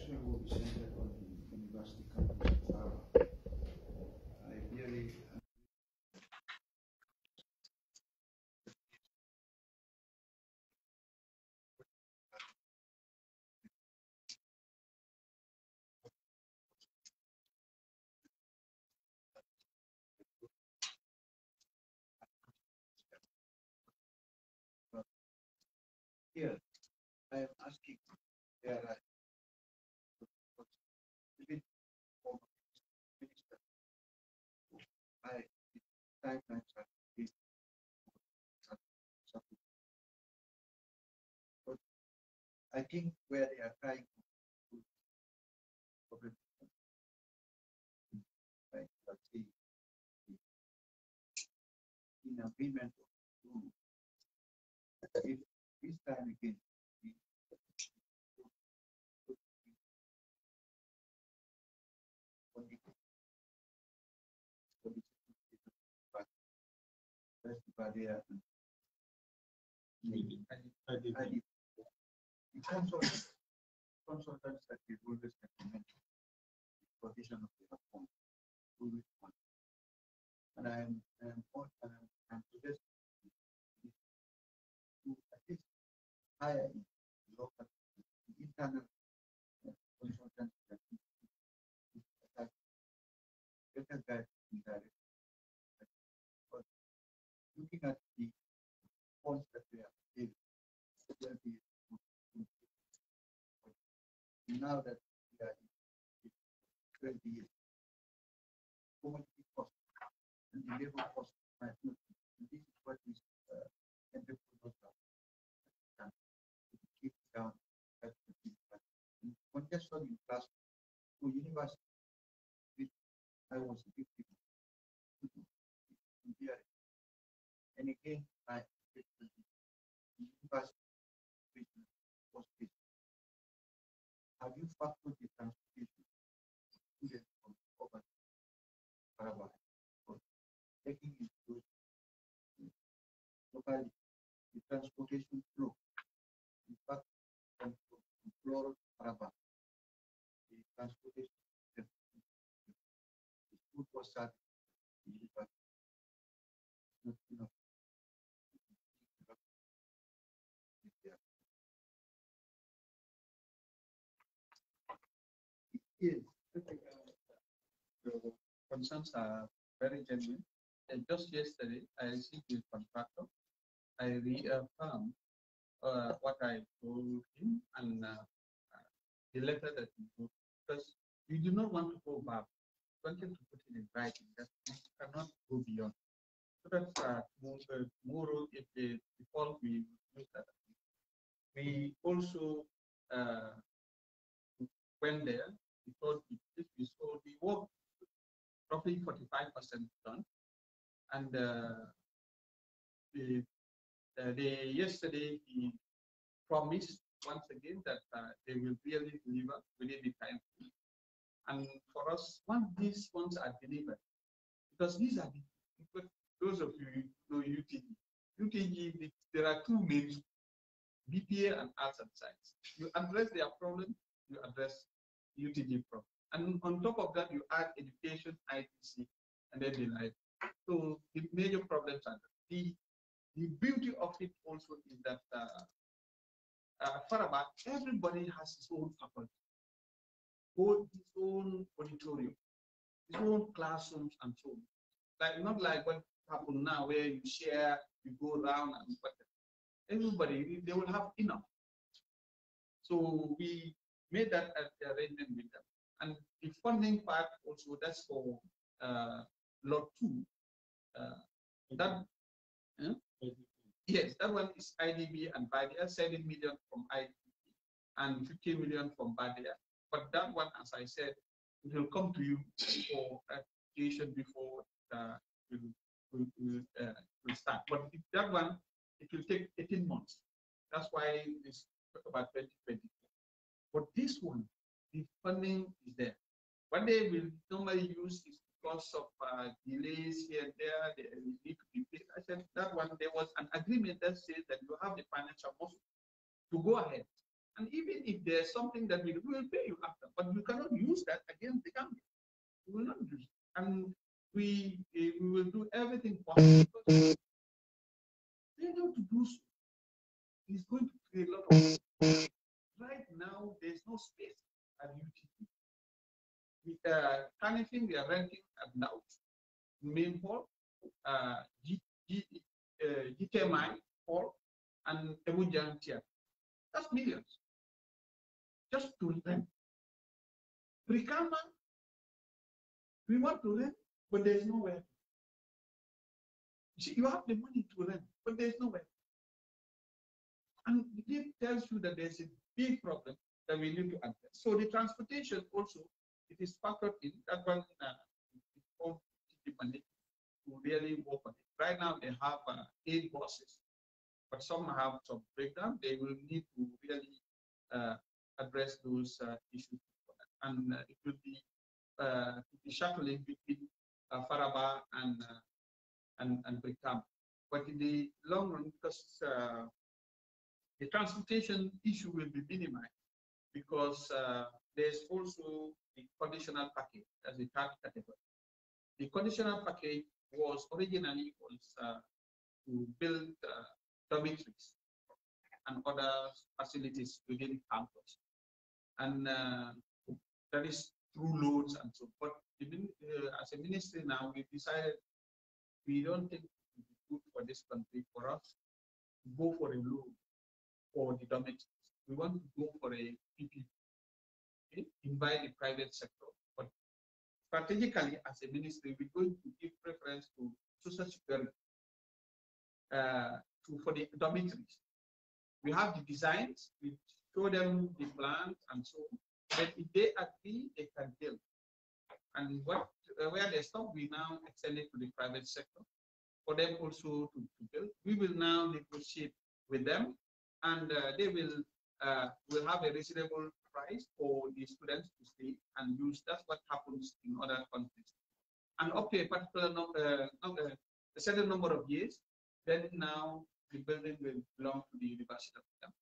session will be centered on the university campus of Taraba. I really here I am asking where I even former minister, I timelines are big, but I think where they are trying to problem like let's say in agreement if this time again we barrier the consultants that we always recommend the provision of the reform always one. And I'm suggesting to at least hire local internal consultants that have better guide in direct. But looking at the funds that we have given, will be now that we are in 20 years, commodity cost and the labor cost might not be. And this is what is to keep down that congestion in class to university, which I was a victim of. And again, I university was this. Have you factored the transportation students from over Paraguay for taking into locally the transportation flow? In fact, from Florida to Paraguay, the transportation the food was serving the university. Not enough. Yes, the concerns are very genuine. And just yesterday, I received the contractor. I reaffirmed what I told him and the letter that he wrote, because we do not want to go back. We wanted to put it in writing that we cannot go beyond. So that's tomorrow, if the default, we use that. We also went there because we saw the work roughly 45% done, and yesterday he promised once again that they will really deliver within the time. And for us, once these ones are delivered, because these are those of you who know UTG. UTG, there are two main, BPA and arts and science. You address their problem, you address UTG problem. And on top of that, you add education, ITC, and then the life. So the major problems are the beauty of it also is that Faraba, everybody has his own faculty, his own auditorium, his own classrooms and so on. Like not like what happened now where you share, you go around and whatever. Everybody, they will have enough. So we made that arrangement with them. And the funding part also, that's for lot 2. Yes, that one is IDB and BADIA, 7 million from IDB and 50 million from BADIA. But that one, as I said, it will come to you for application before we'll start. But that one, it will take 18 months. That's why it's about 2020. But this one, the funding is there. What they will normally use is because of delays here and there, they need to be paid. I said that one, there was an agreement that says that you have the financial muscle to go ahead And even if there's something that we will pay you after, but you cannot use that against the Gambia. We will not use it. And we will do everything possible because they know to do so. It's going to create a lot of. Right now, there's no space at UTC. Anything we are renting at now, main hall, GTMI hall, and Emujan Theatre. That's millions. Just to rent. Brikama, we want to rent, but there's nowhere. You see, you have the money to rent, but there's nowhere. And it tells you that there's a big problem that we need to address. So the transportation also, it is factored in. That one to really work on it. Right now they have 8 buses, but some have some breakdown. They will need to really address those issues, and it will be shuttling between Faraba and Brikama. But in the long run, because the transportation issue will be minimized, because there's also the conditional package as a third category. The conditional package was originally to build dormitories and other facilities within campus, and that is through loans and so. But as a ministry now, we decided we don't think it would be good for this country for us to go for a loan for the dormitories. We want to go for a PPP, okay? Invite the private sector. But strategically, as a ministry, we're going to give preference to social security for the dormitories. We have the designs, we show them the plans and so on. But if they agree, they can build. And where they stop, we now extend it to the private sector for them also to build. We will now negotiate with them, and they will have a reasonable price for the students to stay and use. That's what happens in other countries. And up to a particular a certain number of years, then now the building will belong to the University of Ghana.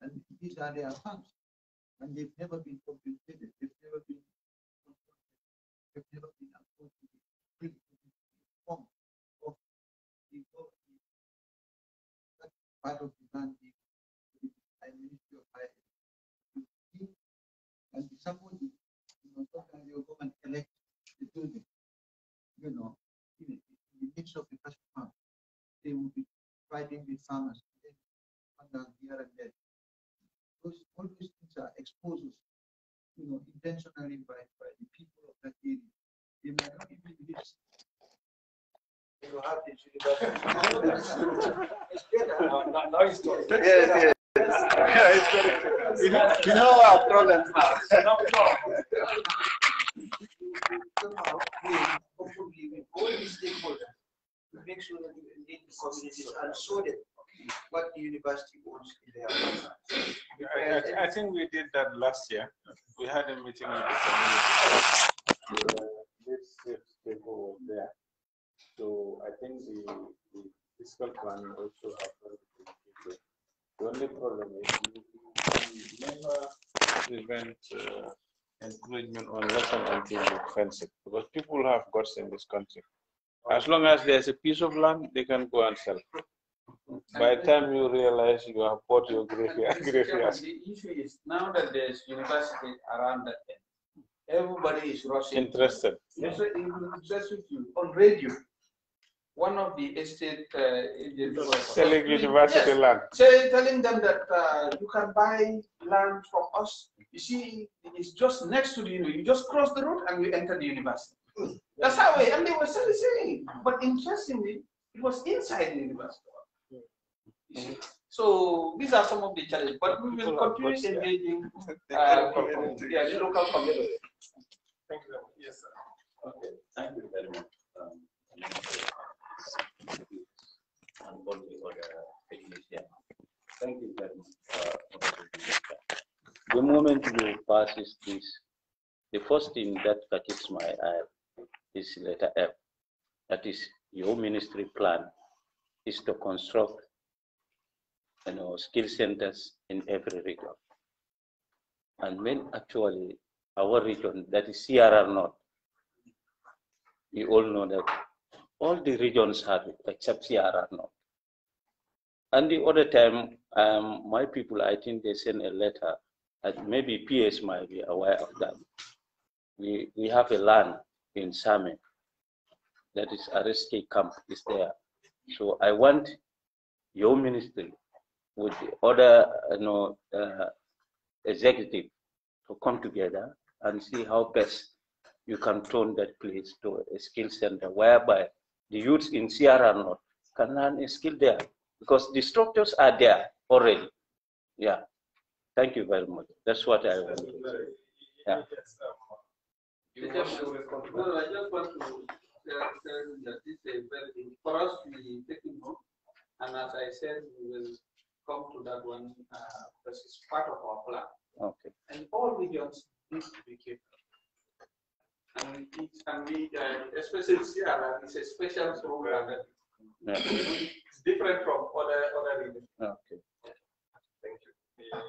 And these are their funds, and they've never been compensated. They've never been approached to the form of the part of the land, the Ministry of Higher Education, and somebody, sometimes they'll go and elect the building, in the midst of the cash farm, they will be fighting with farmers, and here and there. All these things are exposed, intentionally by the people of that area. They might not even listen. You have this university. It's better. Now it's talking. Yes. Yeah, it's very you know our problems now. Somehow, hopefully, with all these stakeholders, we make sure that we engage the communities and show them what the university wants in their I think we did that last year. We had a meeting with the community. This people was there. So I think the fiscal planning also happened. The only problem is you never prevent encroachment unless and until you fence it, because people have guts in this country. As long as there's a piece of land, they can go and sell. By the time you realize you have bought your graveyard. The issue is now that there's university around that end, everybody is rushing. Interested. Interested on radio. One of the estate selling university land. Telling them that you can buy land from us. You see, it's just next to the university. You just cross the road and you enter the university. That's how we, and they were still saying. But interestingly, it was inside the university. So these are some of the challenges. But we will continue engaging the local community. Thank you very much. Yes, sir. Okay. Thank you very much. And all the other technicians. Thank you very much. The moment you pass this, the first thing that catches my eye is letter F. That is, your ministry plan is to construct skill centers in every region. And when actually our region, that is CRR North, we all know that all the regions have it except CRR North. And the other time, my people, I think they sent a letter, and maybe PS might be aware of that. We have a land in Same, that is RSK camp is there. So I want your ministry with the other executive to come together and see how best you can turn that place to a skill center whereby the youths in Sierra North can learn a skill there, because the structures are there already. Yeah. Thank you very much. That's what I want to say. Yeah. I just want to tell that this is very, for us to be taking note, and as I said, we will come to that one because it's part of our plan. Okay. And all regions need to be careful. And it can be, especially Sierra, it's a special program. Yeah. It's different from other regions. Okay. Thank you.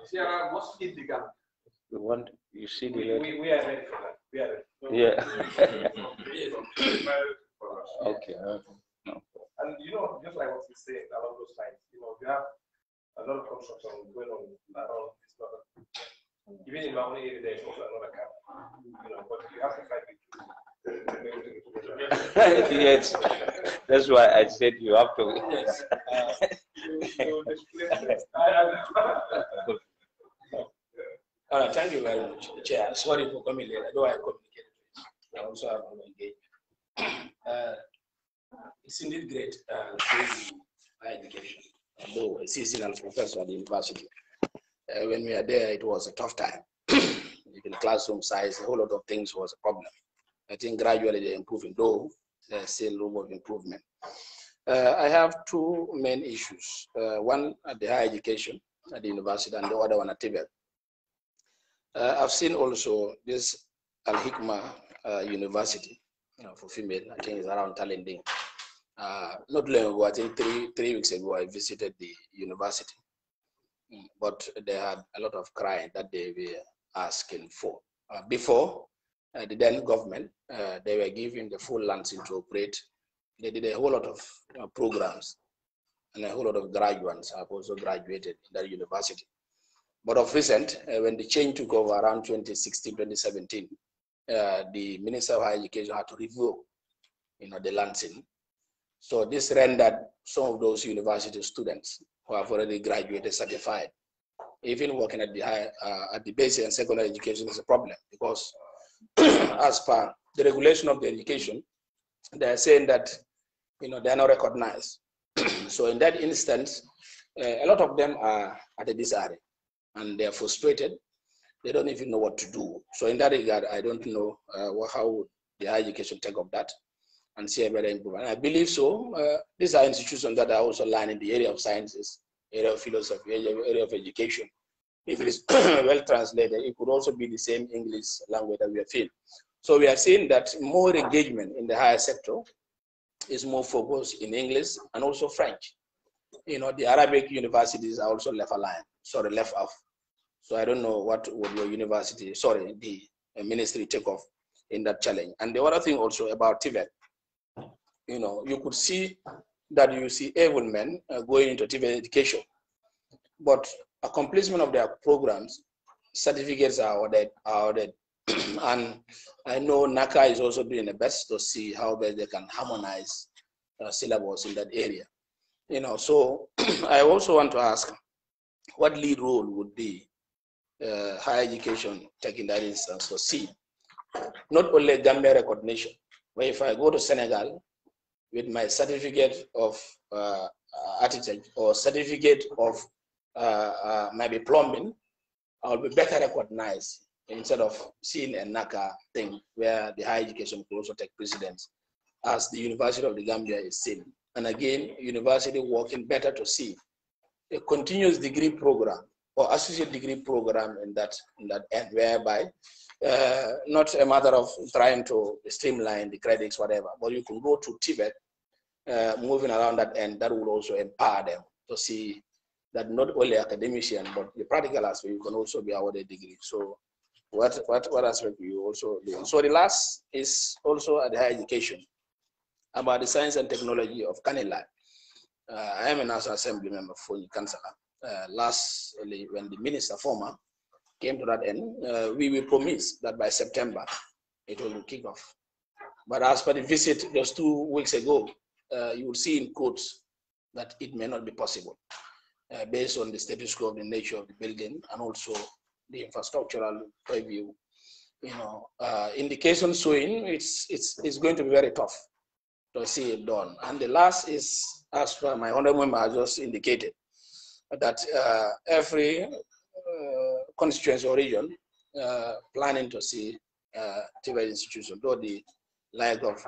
Sierra must hit the gap. You see the We are ready for that. We are ready. Yeah. Okay. Okay. And just like what he's saying along those lines, we have a lot of construction going on around this product. Even in my own area, there's also another camp. But you have to find it. Yes. That's why I said you have to. Thank you very much, Chair. Sorry for coming late. I know I communicated. I also have to engage. It's indeed great to higher education. Although a seasonal professor at the university, when we were there, it was a tough time. Even classroom size, a whole lot of things was a problem. I think gradually they're improving, though there's still room of improvement. I have two main issues. One at the higher education at the university, and the other one at Tibet. I've seen also this Al Hikma University for female. I think it's around Talending. Not long ago, I think three weeks ago, I visited the university, but they had a lot of crying that they were asking for. Before the then government, they were giving the full license to operate. They did a whole lot of programs, and a whole lot of graduates have also graduated in that university. But of recent, when the change took over around 2016, 2017, the Minister of Higher Education had to review, the lancing. So this rendered some of those university students who have already graduated certified, even working at the basic and secondary education is a problem, because as per the regulation of the education, they are saying that they are not recognized. So in that instance, a lot of them are at a disarray, and they are frustrated. They don't even know what to do. So in that regard, I don't know how the higher education take up that and see a better improvement. I believe so. These are institutions that are also learning the area of sciences, area of philosophy, area of education. If it is well translated, it could also be the same English language that we have seen. So we have seen that more engagement in the higher sector is more focused in English and also French. the Arabic universities are also left off. So I don't know what would your university, the ministry take off in that challenge. And the other thing also about Tibet, you could see that you see able men going into Tibet education, but accomplishment of their programs, certificates are ordered. And I know NACA is also doing the best to see how best they can harmonize syllabus in that area. So I also want to ask, what lead role would the higher education take in that instance to see not only Gambia recognition, but if I go to Senegal with my certificate of architect or certificate of maybe plumbing, I'll be better recognized instead of seeing a NACA thing where the higher education could also take precedence, as the University of the Gambia is seen. And again, university working better to see a continuous degree program or associate degree program in that end, whereby not a matter of trying to streamline the credits, whatever, but you can go to Tibet, moving around that end, that will also empower them to see that not only academician, but the practical aspect, you can also be awarded a degree. So what aspect will you also do? So the last is also at the higher education, about the science and technology of Kanilai. I am a National Assembly member for the Council. Lastly, when the minister former came to that end, we will promise that by September it will kick off. But as per the visit just 2 weeks ago, you will see in quotes that it may not be possible based on the status quo of the nature of the building and also the infrastructural review. Indications showing it's going to be very tough to see it done. And the last is, as my honorable member has just indicated, that every constituency or region planning to see Tibet institution, though the like of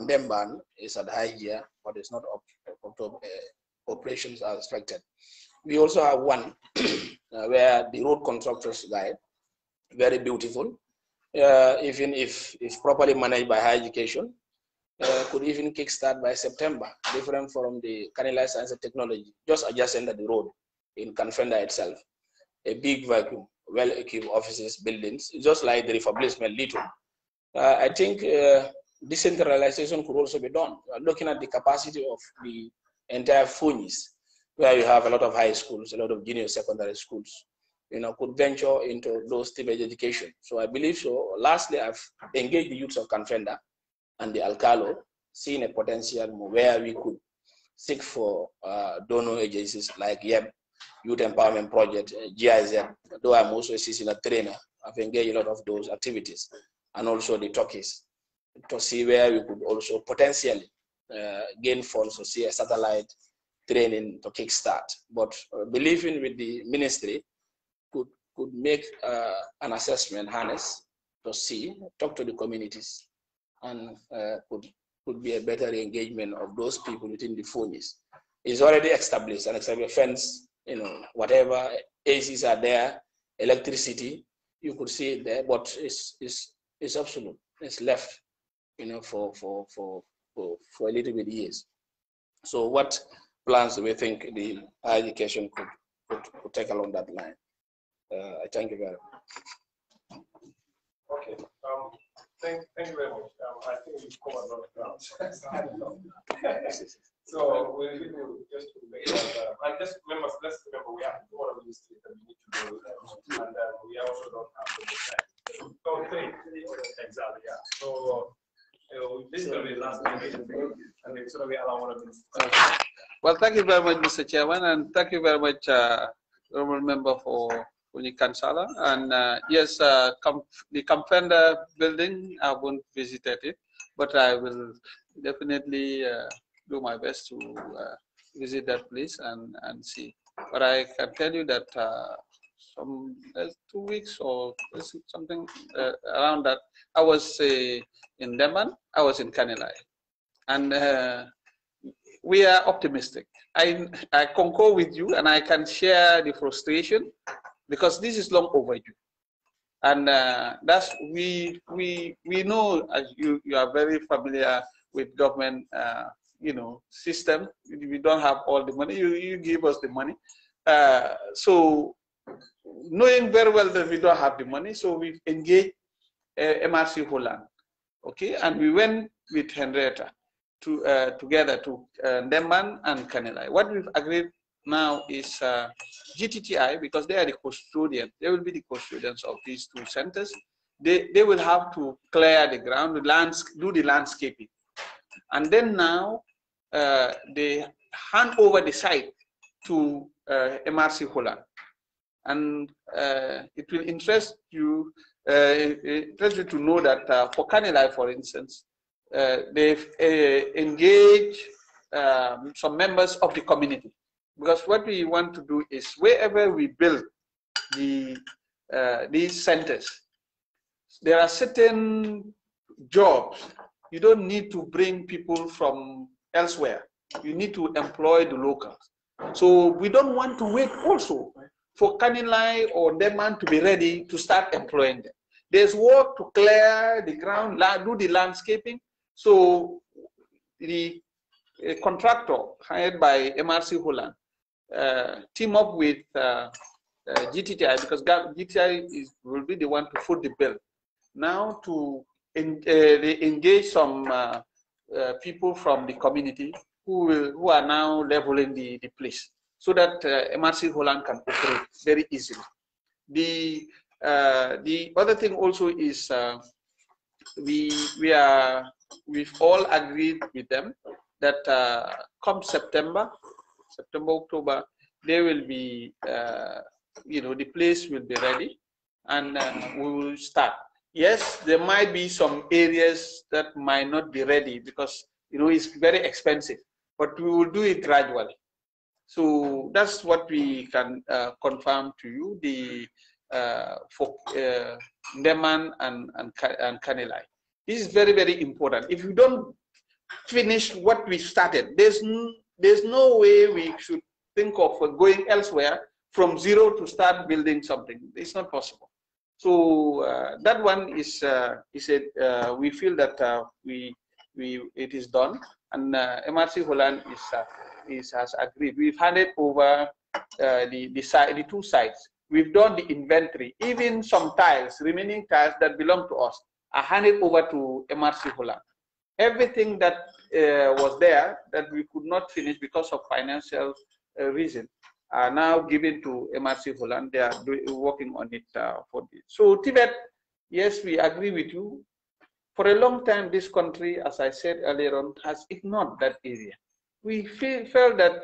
Ndemban is at high year, but it's not up to operations are expected. We also have one where the road constructors guide, very beautiful, even if properly managed by higher education, could even kickstart by September, different from the Kanilai Science and Technology, just adjacent to the road in Kanfenda itself. A big vacuum, well-equipped offices, buildings, just like the refurbishment little. I think decentralization could also be done. Looking at the capacity of the entire Funis, where you have a lot of high schools, a lot of junior secondary schools, could venture into those Tibet education. So I believe so. Lastly, I've engaged the youths of Kanfenda and the Alcalo, seeing a potential where we could seek for donor agencies like YEB, Youth Empowerment Project, GIZ, though I'm also assisting a trainer. I've engaged a lot of those activities, and also the talkies, to see where we could also potentially gain funds to see a satellite training to kickstart. But believing with the ministry could make an assessment harness to see, talk to the communities, and could be a better engagement of those people within the Funis. It's already established, an established fence, whatever ACs are there, electricity, you could see it there, but it's absolute. It's left, for a little bit years. So what plans do we think the higher education could take along that line? I thank you very much. Okay. Thank you very much. I think we've covered a lot of ground. So we will just make that, and just remember, let's remember we have two other ministries that we need to go with, and we also don't have the time. So exactly, yeah. So this is going to be the last meeting, and it's going to be allowed one of ministers. Well, thank you very much, Mr. Chairman, and thank you very much, honorable member for Kansala. And yes, the Campenda building, I haven't visited it, but I will definitely do my best to visit that place and see. But I can tell you that 2 weeks or something around that, I was in Deman, I was in Kanilai, and we are optimistic. I concur with you, and I can share the frustration because this is long overdue. And that's we know, as you are very familiar with government system. We don't have all the money. You give us the money. So knowing very well that we don't have the money, so we've engaged MRC Holland, okay, and we went with Henrietta together to Ndeman and Kanilai. What we've agreed now is GTTI, because they are the custodians. They will be the custodians of these two centers. They will have to clear the ground, do the landscaping, and then now they hand over the site to MRC Holland. And it will interest you to know that for Kanilai, for instance, they've engaged some members of the community, because what we want to do is wherever we build these centers, there are certain jobs. You don't need to bring people from elsewhere. You need to employ the locals. So we don't want to wait also for Kanilai or Ndeman to be ready to start employing them. There's work to clear the ground, do the landscaping. So the contractor hired by MRC Holland team up with GTTI, because GTTI will be the one to foot the bill. Now they engage some people from the community who are now leveling the place, so that MRC Holland can operate very easily. The other thing also is we've all agreed with them that come September, October, they will be, the place will be ready, and we will start. Yes, there might be some areas that might not be ready because it's very expensive, but we will do it gradually. So that's what we can confirm to you. For Ndeman and Kanilai, this is very, very important. If you don't finish what we started, there's no way we should think of going elsewhere from zero to start building something. It's not possible. So that one is we feel that it is done, and MRC Holland has agreed. We've handed over the two sites. We've done the inventory. Even some tiles, remaining tiles that belong to us, are handed over to MRC Holland. Everything that was there that we could not finish because of financial reason are now given to MRC Holland. They are working on it for this. So Tibet, yes, we agree with you. For a long time, this country, as I said earlier on, has ignored that area. We felt that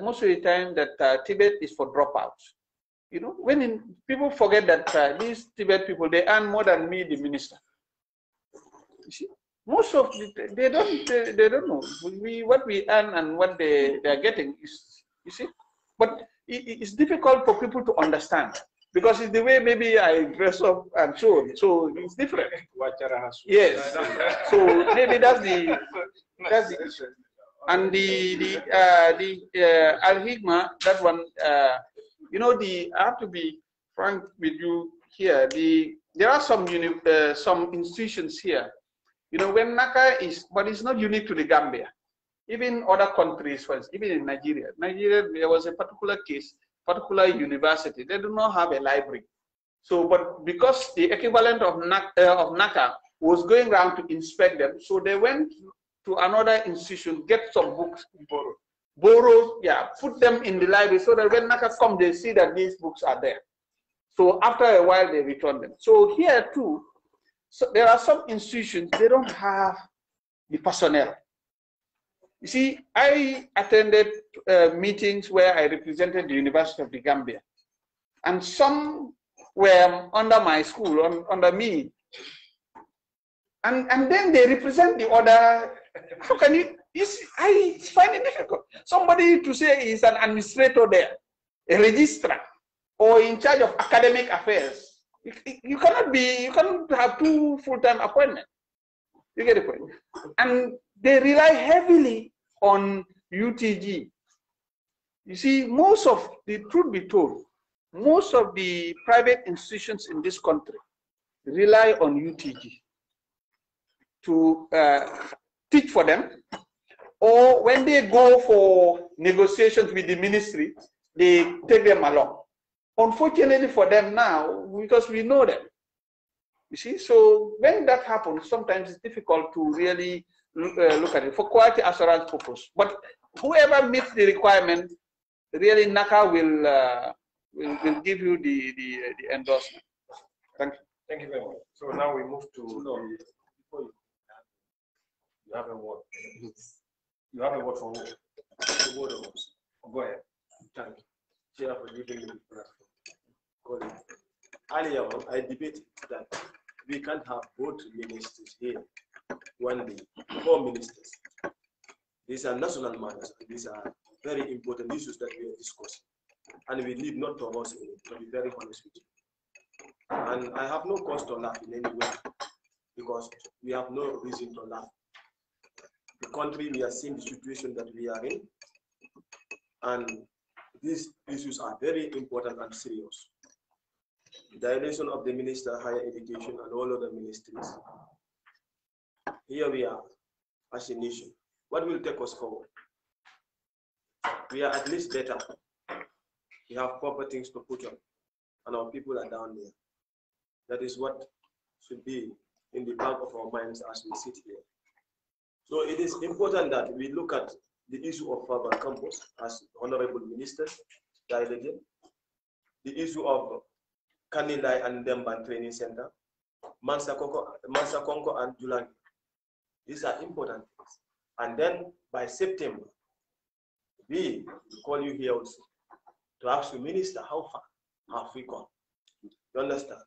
most of the time that Tibet is for dropouts. When people forget that these Tibet people, they earn more than me, the minister. You see, most of they don't know. What we earn and what they are getting is, you see, but it's difficult for people to understand, because it's the way maybe I dress up and so on. So it's different. Yes. So maybe that's the issue. And the Al-Hikma, that one, I have to be frank with you here. There are some institutions here. When NACA is, but it's not unique to the Gambia. Even other countries, for instance, even in Nigeria. There was a particular case, particular university. They do not have a library. So, but because the equivalent of NACA was going around to inspect them, so they went to another institution, get some books, borrow, put them in the library, so that when NACA come, they see that these books are there. So after a while, they return them. So here too, so there are some institutions, they don't have the personnel. You see, I attended meetings where I represented the University of the Gambia, and some were under my school, under me. And then they represent the other. How can you see, I find it difficult. Somebody to say is an administrator there, a registrar, or in charge of academic affairs. You cannot have two full-time appointments. You get the point? And they rely heavily on UTG. You see, most of the truth be told, most of the private institutions in this country rely on UTG to teach for them or when they go for negotiations with the ministry, they take them along. Unfortunately for them now, because we know them, you see, so when that happens, sometimes it's difficult to really look at it for quality assurance purpose. But whoever meets the requirement, really NACA will give you the endorsement. Thank you. Thank you very much. So now we move to before you have a word. You have a word for who? The word of us. Go ahead. Thank you. Chair, for giving me the platform. Earlier on, I debated that we can't have both ministers here one day, 4 ministers. These are national matters. These are very important issues that we are discussing. And we need not to rush in it, to be very honest with you. And I have no cause to laugh in any way, because we have no reason to laugh. The country, we are seeing the situation that we are in, and these issues are very important and serious. The election of the Minister of Higher Education and all other ministries. Here we are as a nation. What will take us forward? We are at least better. We have proper things to put on, and our people are down there. That is what should be in the back of our minds as we sit here. So it is important that we look at the issue of Faber Campus, as Honorable Minister guided him, the issue of Kanilai and Demban Training Center, Mansa Konko and Julangi. These are important things. And then by September, we call you here also to ask the Minister how far have we gone. You understand?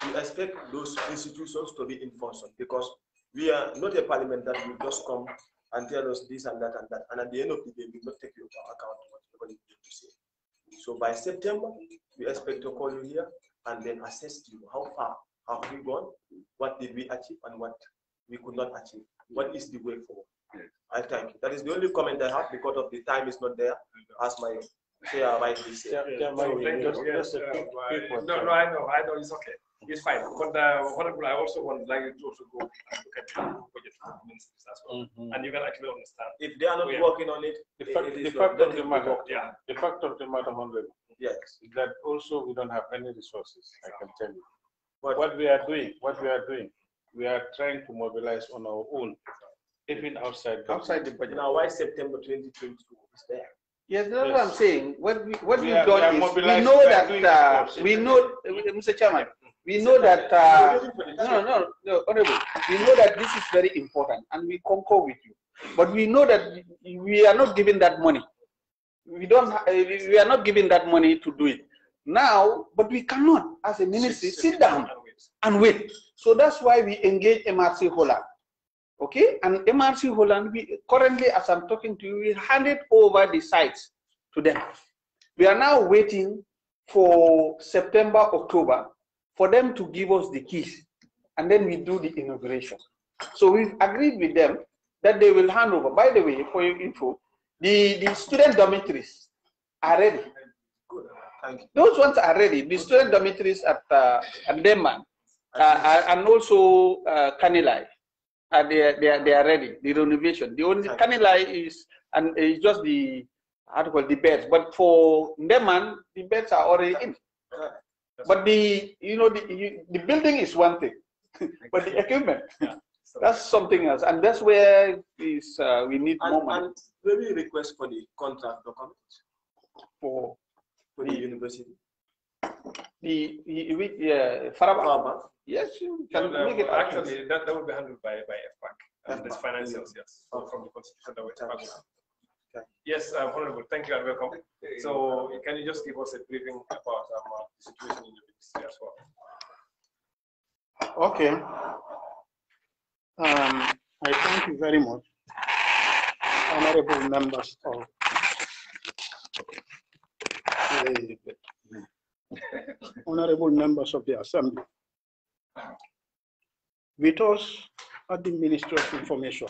We expect those institutions to be in function, because we are not a parliament that will just come and tell us this and that, and at the end of the day, we will not take you into account whatever you need to say. So by September, we expect to call you here and then assess you how far have we gone, what did we achieve, and what we could not achieve. What is the way forward? I thank you. That is the only comment I have, because of the time is not there, as my chair rightly said. No, I know, it's okay. It's fine. But Honorable, I also want like you to also go and look at the budget for the ministries as well. And you can actually understand. If they are not working on it, the fact of the matter, the fact of the matter, Honorable, yes, is that also we don't have any resources, I can tell you. But what we are doing, we are trying to mobilize on our own, even outside the budget. Now, why September 2022 is there? Yes, that's what I'm saying. What we've done is, we know that, Mr. Chairman, we know that, no, Honorable, we know that this is very important, and we concur with you. But we know that we are not given that money. We are not given that money to do it now, but we cannot, as a ministry, sit down and wait. So that's why we engage MRC Holland. Okay, and MRC Holland, we currently, as I'm talking to you, we handed over the sites to them. We are now waiting for September, October, for them to give us the keys, and then we do the inauguration. So we've agreed with them that they will hand over. By the way, for your info, the student dormitories are ready. Good. Thank you. Those ones are ready. The student dormitories at Deman and also Kanilai. They are ready. The renovation. The only Kanilai is just the beds, but for Ndeman the beds are already in. But the building is one thing, but the equipment, that's something else, and that's where we need more money. And maybe request for the contract documents for the university. Faraba. Yes, you can make it. Actually, that will be handled by FPAC and the financials, yes, from the constitution that we're talking about. Okay. Yes, Honorable, thank you and welcome. So, can you just give us a briefing about the situation in the ministry as well? Okay. I thank you very much, honorable members of the Assembly. With us at the Ministry of Information,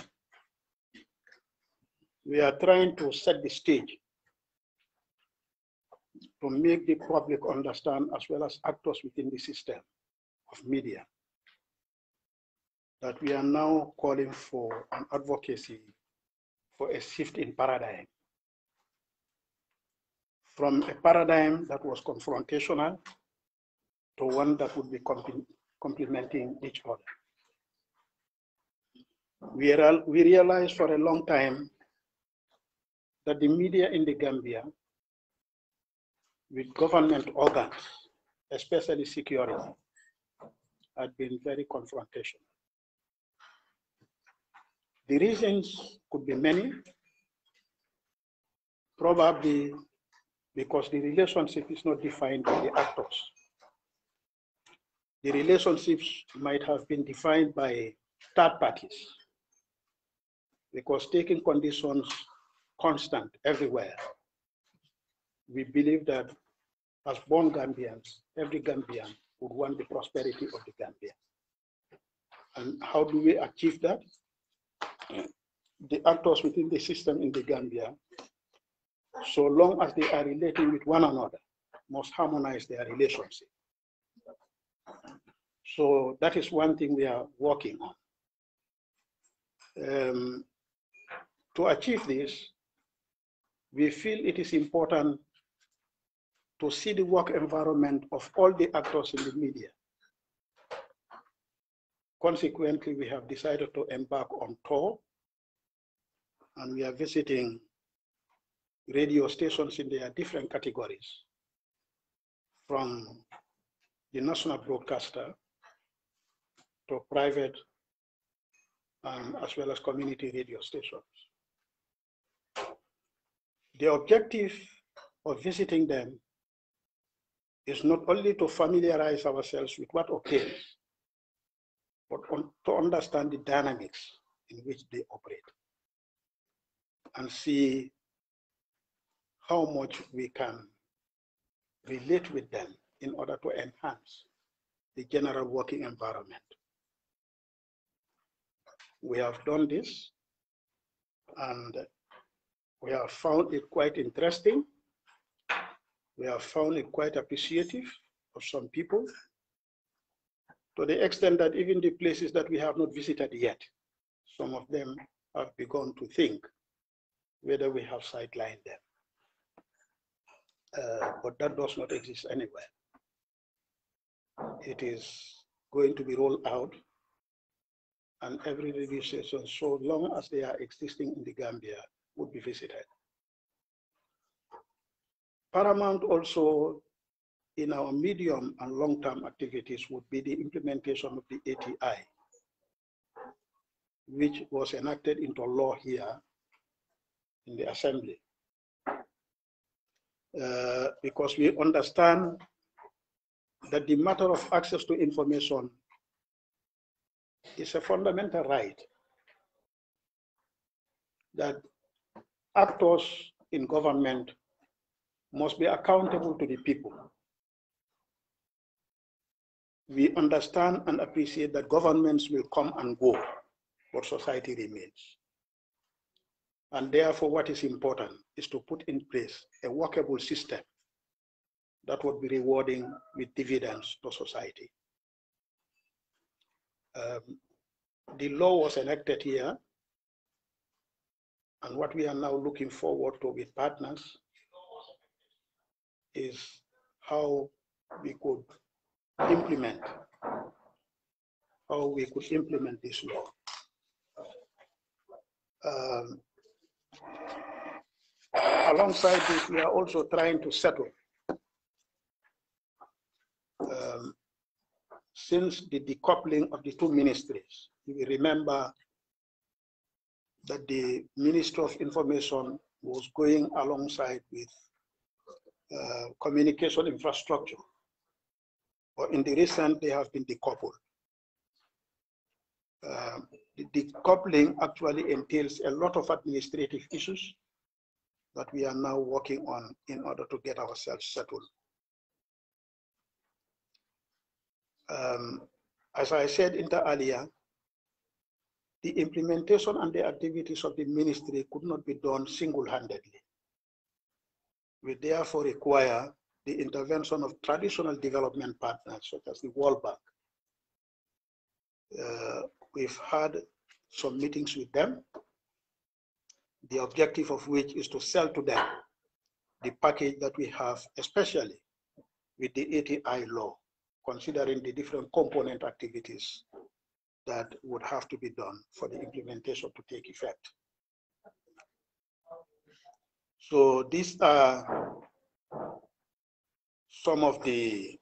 we are trying to set the stage to make the public understand, as well as actors within the system of media, that we are now calling for an advocacy for a shift in paradigm from a paradigm that was confrontational to one that would be complementing each other. We realized for a long time that the media in the Gambia, with government organs, especially security, had been very confrontational. The reasons could be many, probably because the relationship is not defined by the actors. The relationships might have been defined by third parties, because taking conditions constant everywhere, we believe that as born Gambians, every Gambian would want the prosperity of the Gambia. And how do we achieve that? The actors within the system in the Gambia, so long as they are relating with one another, must harmonize their relationship. So that is one thing we are working on. To achieve this, we feel it is important to see the work environment of all the actors in the media. Consequently, we have decided to embark on tour, and we are visiting radio stations in their different categories, from the national broadcaster to private and as well as community radio stations. The objective of visiting them is not only to familiarize ourselves with what occurs, but to understand the dynamics in which they operate and see how much we can relate with them in order to enhance the general working environment. We have done this, and we have found it quite interesting. We have found it quite appreciative of some people, to the extent that even the places that we have not visited yet, some of them have begun to think whether we have sidelined them. But that does not exist anywhere. It is going to be rolled out, and every radio station, so long as they are existing in the Gambia, would be visited. Paramount also in our medium and long-term activities would be the implementation of the ATI, which was enacted into law here in the Assembly. Because we understand that the matter of access to information is a fundamental right that actors in government must be accountable to the people. We understand and appreciate that governments will come and go, but society remains. And therefore, what is important is to put in place a workable system that would be rewarding with dividends to society. The law was enacted here, and what we are now looking forward to with partners is how we could implement this law. Alongside this, we are also trying to settle. Since the decoupling of the two ministries, you will remember that the Ministry of Information was going alongside with communication infrastructure. But in the recent, they have been decoupled. The decoupling actually entails a lot of administrative issues that we are now working on in order to get ourselves settled. As I said earlier, the implementation and the activities of the ministry could not be done single-handedly. We therefore require the intervention of traditional development partners, such as the World Bank. We've had some meetings with them. the objective of which is to sell to them the package that we have, especially with the ATI law, considering the different component activities that would have to be done for the implementation to take effect. So these are some of the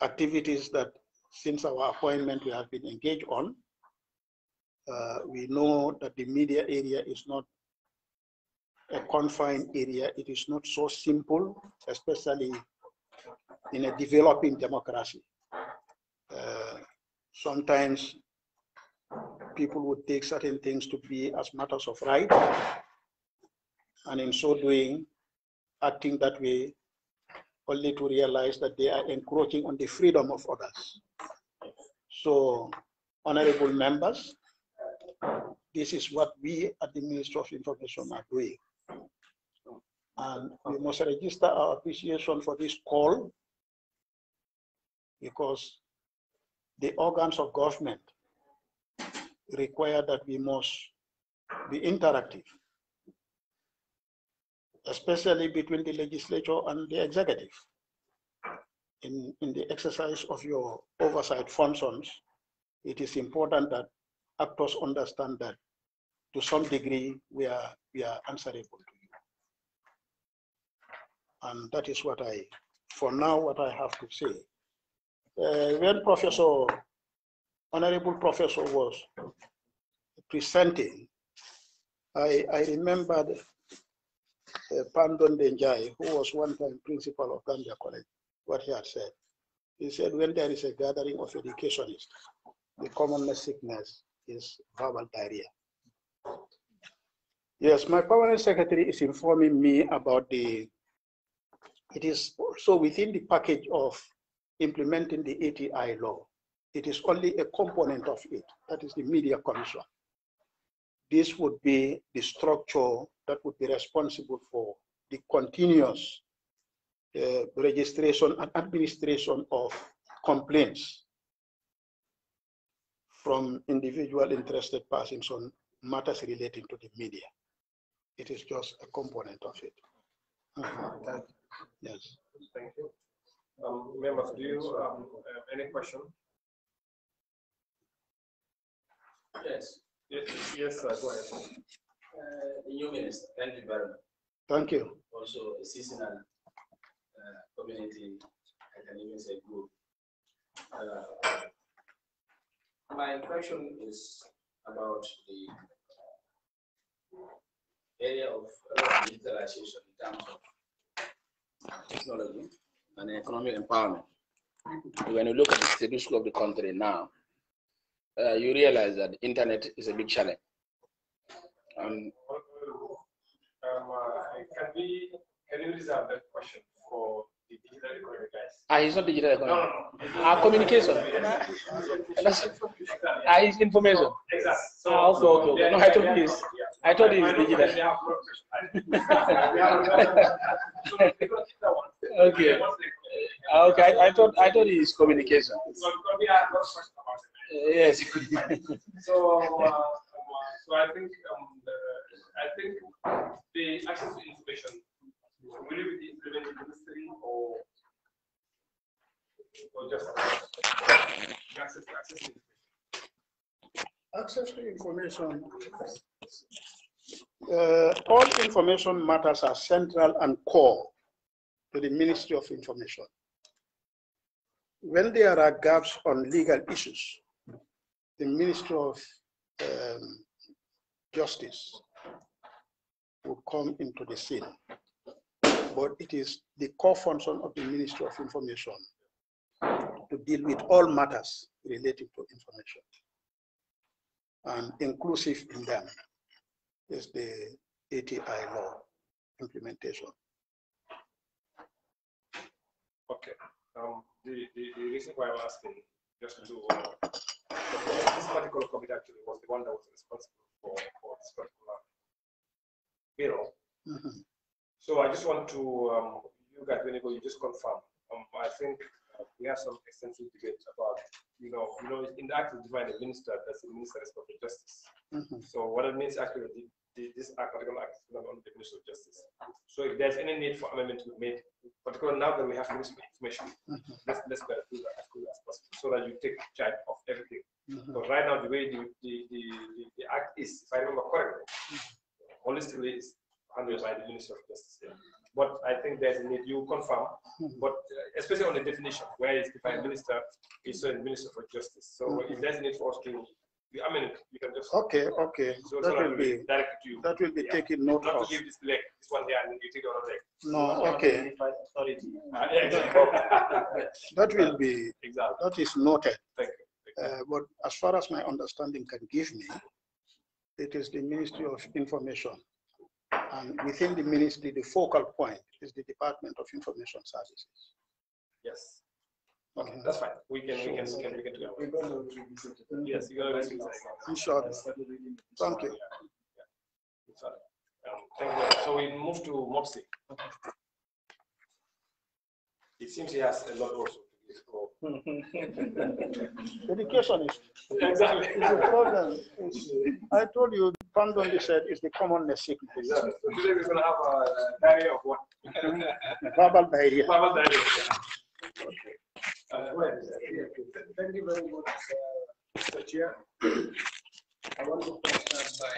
activities that since our appointment we have been engaged on. We know that the media area is not a confined area. It is not so simple, especially in a developing democracy. Sometimes people would take certain things to be as matters of right, and in so doing, acting that way, only to realize that they are encroaching on the freedom of others. So, honorable members, this is what we at the Ministry of Information are doing. And we must register our appreciation for this call, because the organs of government require that we must be interactive, especially between the legislature and the executive. In the exercise of your oversight functions, it is important that actors understand that to some degree we are answerable to you. And that is what for now, what I have to say. When Honorable Professor was presenting, I remembered Pandon Denjai, who was one time principal of Gambia College, what he had said. He said, when there is a gathering of educationists, the commonest sickness is verbal diarrhea. Yes, my permanent secretary is informing me about it is also within the package of implementing the ATI law. It is only a component of it, that is the Media Commission. This would be the structure that would be responsible for the continuous registration and administration of complaints from individual interested persons on matters relating to the media. It is just a component of it. Yes. Thank you. Members, do you have any question? Yes. Yes, go ahead. The new minister, thank you very much. Thank you. Also, a seasonal community, I can even say group. My question is about the area of digitalization in terms of technology and economic empowerment. When you look at the status quo of the country now, you realize that the internet is a big challenge. Can you reserve that question for the digital economy guys? It's not digital economy. No. Communication. It's information. Exactly. Okay. No, I thought it's digital. Okay. Okay, I thought it's communication. Yes. So I think the access to information will it be implemented ministry or just access to information? Access to information. All information matters are central and core to the Ministry of Information. When there are gaps on legal issues, the Ministry of Justice will come into the scene. But it is the core function of the Ministry of Information to deal with all matters related to information. And inclusive in them is the ATI law implementation. Okay. The reason why I'm asking, just to this particular committee actually was the one that was responsible for this particular bill. So I just want to you guys, when you just confirm. I think we have some extensive debate about in the act of divine minister, that's the minister responsible for justice. So what it means actually, this particular act on the Ministry of Justice. So if there's any need for amendment to be made, particularly now that we have Ministry of Information, let's better do that as quickly as possible so that you take charge of everything. But right now, the way the act is, if I remember correctly, holistically is handled by the Ministry of Justice. Yeah. But I think there's a need, you confirm, but especially on the definition, where it's defined minister, is the Minister for Justice. So if there's a need for us to, I mean, you can just. Okay. So that will be direct to you. That will be taken note Not of. to give this leg, this one there, and then you take the other leg. No, okay. Yeah, exactly. That will be. Exactly. That is noted. Thank you. But as far as my understanding can give me, it is the Ministry of Information. And within the ministry, the focal point is the Department of Information Services. Yes. Okay, that's fine. We can do that. We're going to revisit it. Yes, you're going to revisit it. I'm sure. Thank you. Thank you. So we move to Mopsy. It seems he has a lot also. Education is Exactly. the problem. I told you, Pandon said it's the commonness sickness. Exactly. So today we're going to have a diarrhea of what? Verbal diarrhea. Verbal diarrhea. Well, thank you very much, Mr. Chair. I want to start by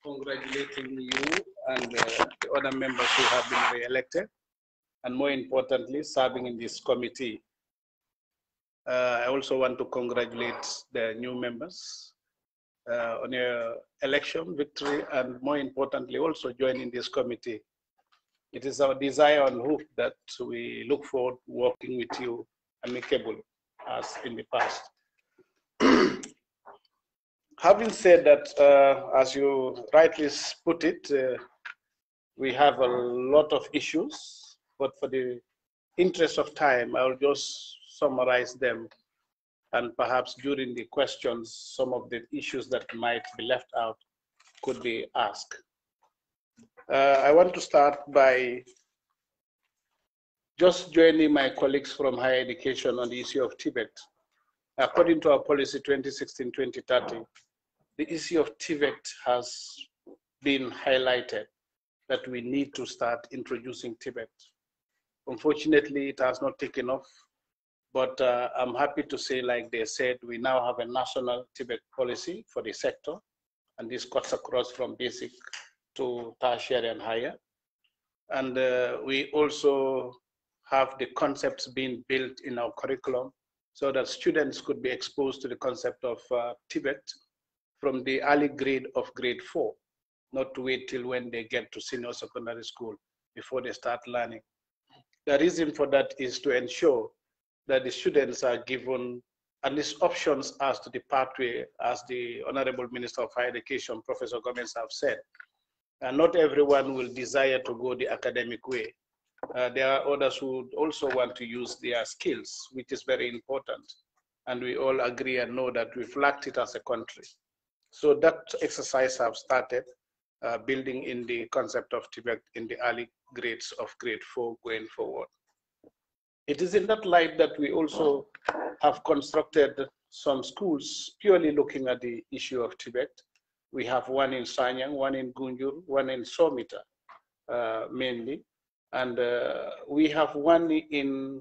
congratulating you and the other members who have been re-elected, and more importantly, serving in this committee. I also want to congratulate the new members on your election victory, and more importantly, also joining this committee. It is our desire and hope that we look forward to working with you amicably as in the past. Having said that, as you rightly put it, we have a lot of issues, but for the interest of time, I'll just summarize them, and perhaps during the questions, some of the issues that might be left out could be asked. I want to start by just joining my colleagues from higher education on the issue of Tibet. According to our policy 2016-2030, the issue of Tibet has been highlighted that we need to start introducing Tibet. Unfortunately, it has not taken off, but I'm happy to say, like they said, we now have a national Tibet policy for the sector, and this cuts across from basic to tertiary and higher. And we also have the concepts being built in our curriculum so that students could be exposed to the concept of Tibet from the early grade of grade 4, not to wait till when they get to senior secondary school before they start learning. The reason for that is to ensure that the students are given at least options as to the pathway, as the Honorable Minister of Higher Education, Professor Gomez, have said. And not everyone will desire to go the academic way. There are others who also want to use their skills, which is very important. And we all agree and know that we've lacked it as a country. So that exercise have started building in the concept of Tibet in the early grades of grade 4 going forward. It is in that light that we also have constructed some schools purely looking at the issue of Tibet. We have one in Sanyang, one in Gunjur, one in Somita, mainly. And we have one in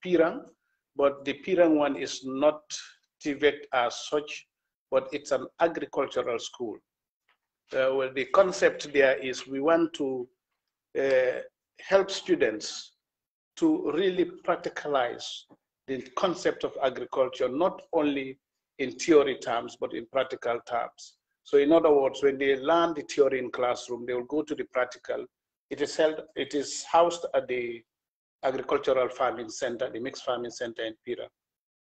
Pirang, but the Pirang one is not Tibet as such, but it's an agricultural school. Well, the concept there is we want to help students to really practicalize the concept of agriculture, not only in theory terms, but in practical terms. So in other words, when they learn the theory in classroom, they will go to the practical. It is housed at the agricultural farming center, the mixed farming center in Pira.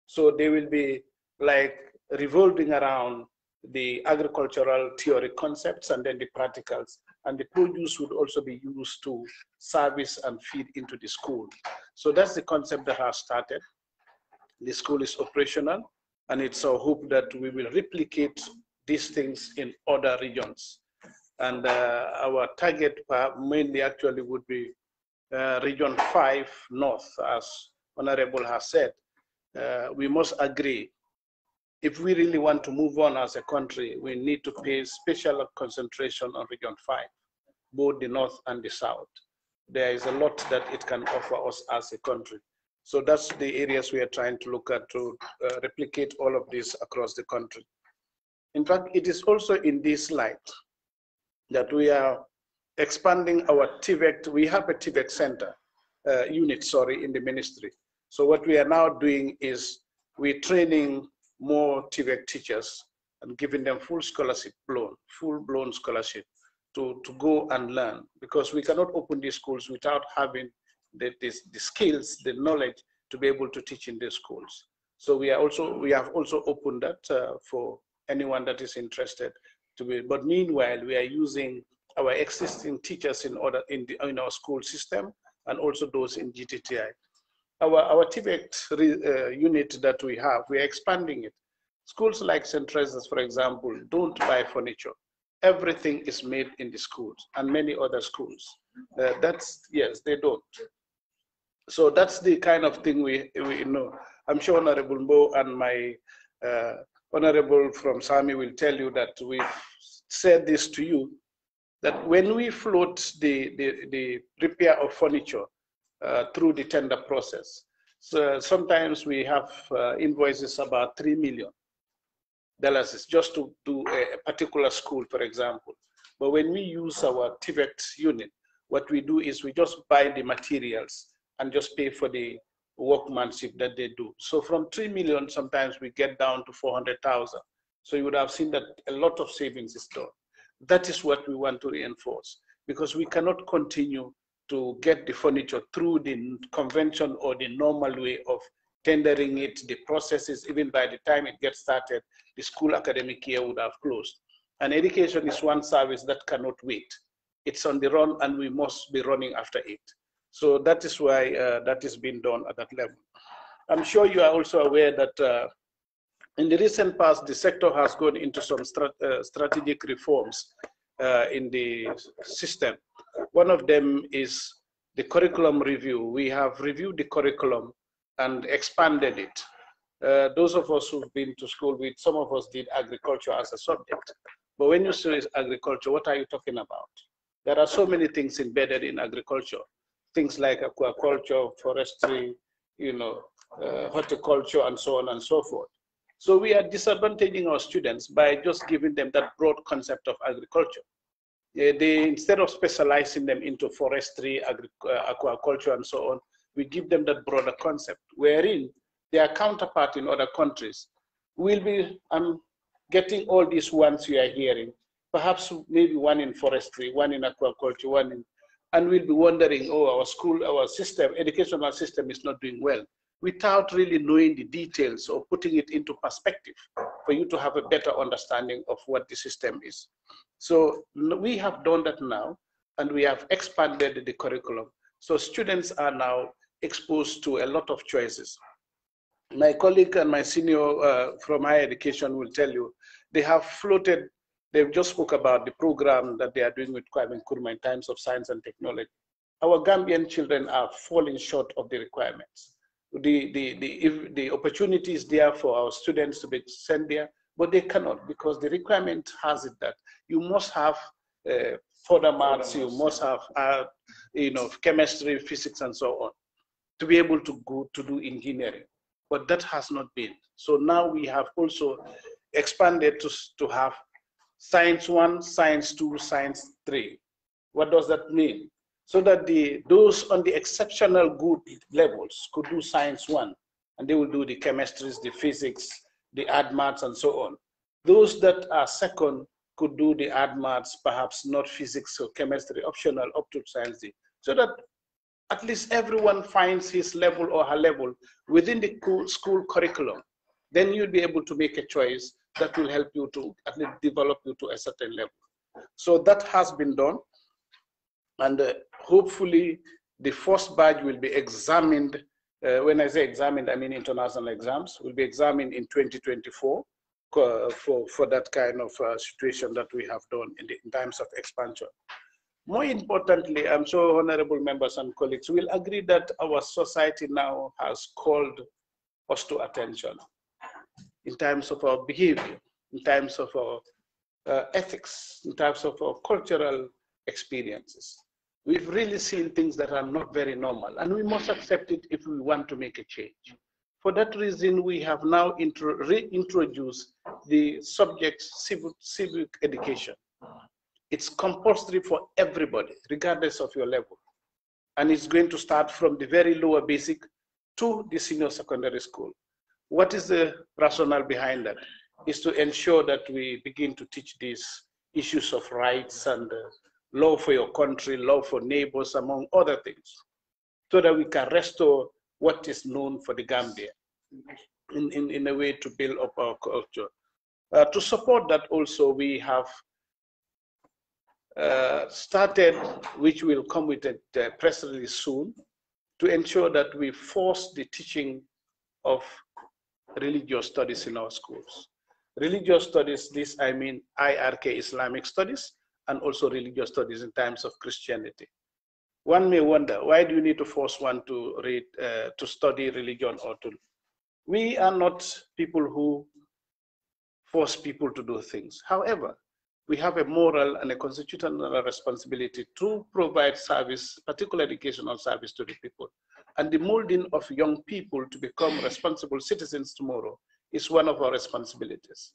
So they will be like revolving around the agricultural theory concepts and then the practicals. And the produce would also be used to service and feed into the school. So that's the concept that has started. The school is operational, and it's our hope that we will replicate these things in other regions. And our target mainly actually would be region 5 North, as Honorable has said. We must agree if we really want to move on as a country, we need to pay special concentration on Region 5, both the North and the South. There is a lot that it can offer us as a country. So that's the areas we are trying to look at to replicate all of this across the country. In fact, it is also in this light that we are expanding our TVET. We have a TVET center, unit, in the ministry. So what we are now doing is we're training more TVET teachers and giving them full scholarship loan, full-blown scholarship to go and learn, because we cannot open these schools without having the skills, the knowledge to be able to teach in these schools. So we have also opened that for anyone that is interested to be. But meanwhile, we are using our existing teachers in our school system and also those in GTTI. Our TVET unit that we have, we are expanding it. Schools like St. Teresa's, for example, don't buy furniture. Everything is made in the schools, and many other schools. Yes, they don't. So that's the kind of thing we know. I'm sure Honorable Mbo and my Honorable from SAMI will tell you that we've said this to you, that when we float the repair of furniture through the tender process, so sometimes we have invoices about $3 million just to do a particular school, for example. But when we use our TVET unit, what we do is we just buy the materials and just pay for the workmanship that they do. So from 3 million, sometimes we get down to 400,000. So you would have seen that a lot of savings is done. That is what we want to reinforce, because we cannot continue to get the furniture through the convention or the normal way of tendering it, the processes. Even by the time it gets started, the school academic year would have closed. And education is one service that cannot wait. It's on the run, and we must be running after it. So that is why that is being done at that level. I'm sure you are also aware that in the recent past, the sector has gone into some strategic reforms in the system. One of them is the curriculum review. We have reviewed the curriculum and expanded it. Those of us who've been to school with, some of us did agriculture as a subject. But when you say agriculture, what are you talking about? There are so many things embedded in agriculture. Things like aquaculture, forestry, horticulture, and so on and so forth. So we are disadvantaging our students by just giving them that broad concept of agriculture. Instead of specializing them into forestry, aquaculture, and so on, we give them that broader concept, wherein their counterpart in other countries will be getting all these ones you are hearing, perhaps maybe one in forestry, one in aquaculture, one in, and we'll be wondering, oh, our system, educational system is not doing well, without really knowing the details or putting it into perspective for you to have a better understanding of what the system is. So we have done that now, and we have expanded the curriculum. So students are now exposed to a lot of choices. My colleague and my senior from higher education will tell you, they have floated, they've just spoke about the program that they are doing with Kwame Nkrumah in times of science and technology. Our Gambian children are falling short of the requirements. The opportunity is there for our students to be sent there, but they cannot, because the requirement has it that you must have further maths, you must have chemistry, physics, and so on, to be able to go to do engineering. But that has not been. So now we have also expanded to have Science 1, Science 2, Science 3. What does that mean? So that those on the exceptional good levels could do Science 1, and they will do the chemistries, the physics, the add maths, and so on. Those that are second could do the add maths, perhaps not physics or chemistry, optional up to Science D. So that at least everyone finds his level or her level within the school curriculum. Then you'll be able to make a choice that will help you to at least develop you to a certain level. So that has been done. And hopefully the first batch will be examined. When I say examined, I mean international exams, will be examined in 2024 for that kind of situation that we have done in times of expansion. More importantly, I'm sure honorable members and colleagues will agree that our society now has called us to attention. in terms of our behavior, in terms of our ethics, in terms of our cultural experiences. We've really seen things that are not very normal, and we must accept it if we want to make a change. For that reason, we have now reintroduced the subject civic education. It's compulsory for everybody, regardless of your level. And it's going to start from the very lower basic to the senior secondary school. What is the rationale behind that? Is to ensure that we begin to teach these issues of rights and love for your country, love for neighbors, among other things, so that we can restore what is known for the Gambia in a way to build up our culture. To support that also, we have started, which will come with a press release soon, to ensure that we force the teaching of religious studies in our schools. Religious studies, this I mean IRK, Islamic studies, and also religious studies in terms of Christianity. One may wonder, why do you need to force one to read, to study religion or to? We are not people who force people to do things. However, we have a moral and a constitutional responsibility to provide service, particular educational service to the people. And the molding of young people to become responsible citizens tomorrow is one of our responsibilities.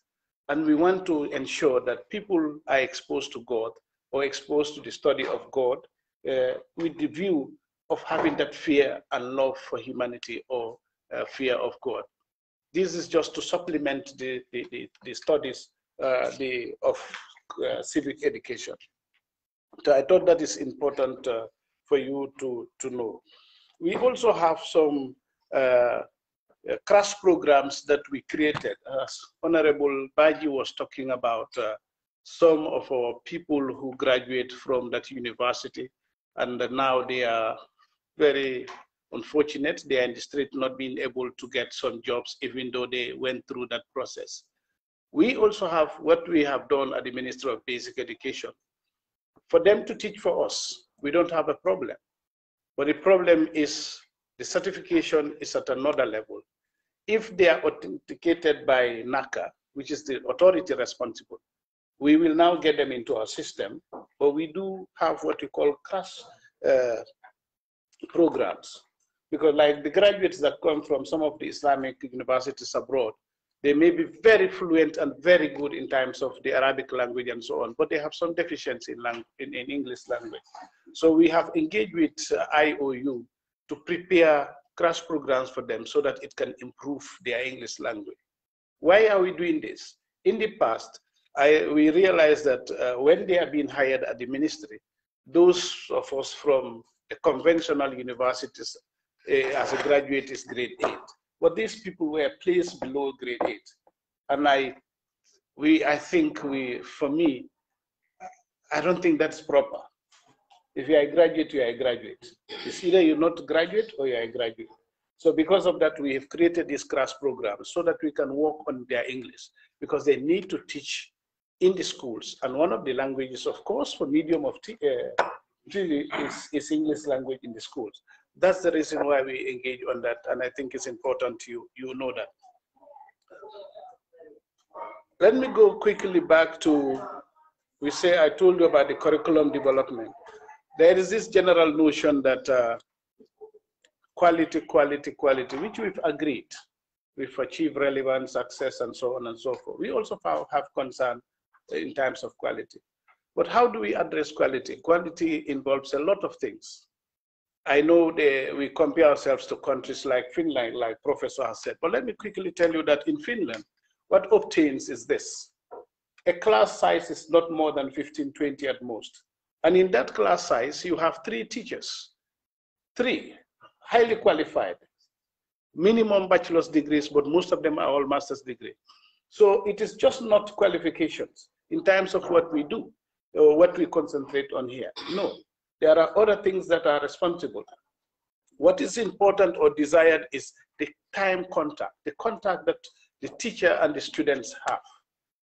And we want to ensure that people are exposed to God or exposed to the study of God with the view of having that fear and love for humanity or fear of God. This is just to supplement the studies of civic education. So I thought that is important for you to know. We also have some crash programs that we created. As Honorable Baji was talking about some of our people who graduate from that university, and now they are very unfortunate. They are in the street not being able to get some jobs, even though they went through that process. We also have what we have done at the Ministry of Basic Education. For them to teach for us, we don't have a problem. But the problem is the certification is at another level. If they are authenticated by NACA, which is the authority responsible, we will now get them into our system, but we do have what we call crash programs. Because like the graduates that come from some of the Islamic universities abroad, they may be very fluent and very good in terms of the Arabic language and so on, but they have some deficiency in English language. So we have engaged with IOU to prepare crash programs for them so that it can improve their English language. Why are we doing this? In the past, we realized that when they are being hired at the ministry, those of us from the conventional universities as a graduate is grade 8. But these people were placed below grade 8. And I think for me, I don't think that's proper. If you are a graduate, you are a graduate. It's either you're not a graduate or you are a graduate. So because of that, we have created these crash programs so that we can work on their English, because they need to teach in the schools. And one of the languages, of course, for medium of is English language in the schools. That's the reason why we engage on that, and I think it's important you know that. Let me go quickly back to, I told you about the curriculum development. There is this general notion that quality, which we've agreed. We've achieved relevance, success, and so on and so forth. We also have concern in terms of quality. But how do we address quality? Quality involves a lot of things. I know we compare ourselves to countries like Finland, like Professor has said, but let me quickly tell you that in Finland, what obtains is this. A class size is not more than 15, 20 at most. And in that class size, you have 3 teachers, 3 highly qualified, minimum bachelor's degrees, but most of them are all master's degree. So it is just not qualifications in terms of what we do, or what we concentrate on here. No. There are other things that are responsible. What is important or desired is the time contact, the contact that the teacher and the students have.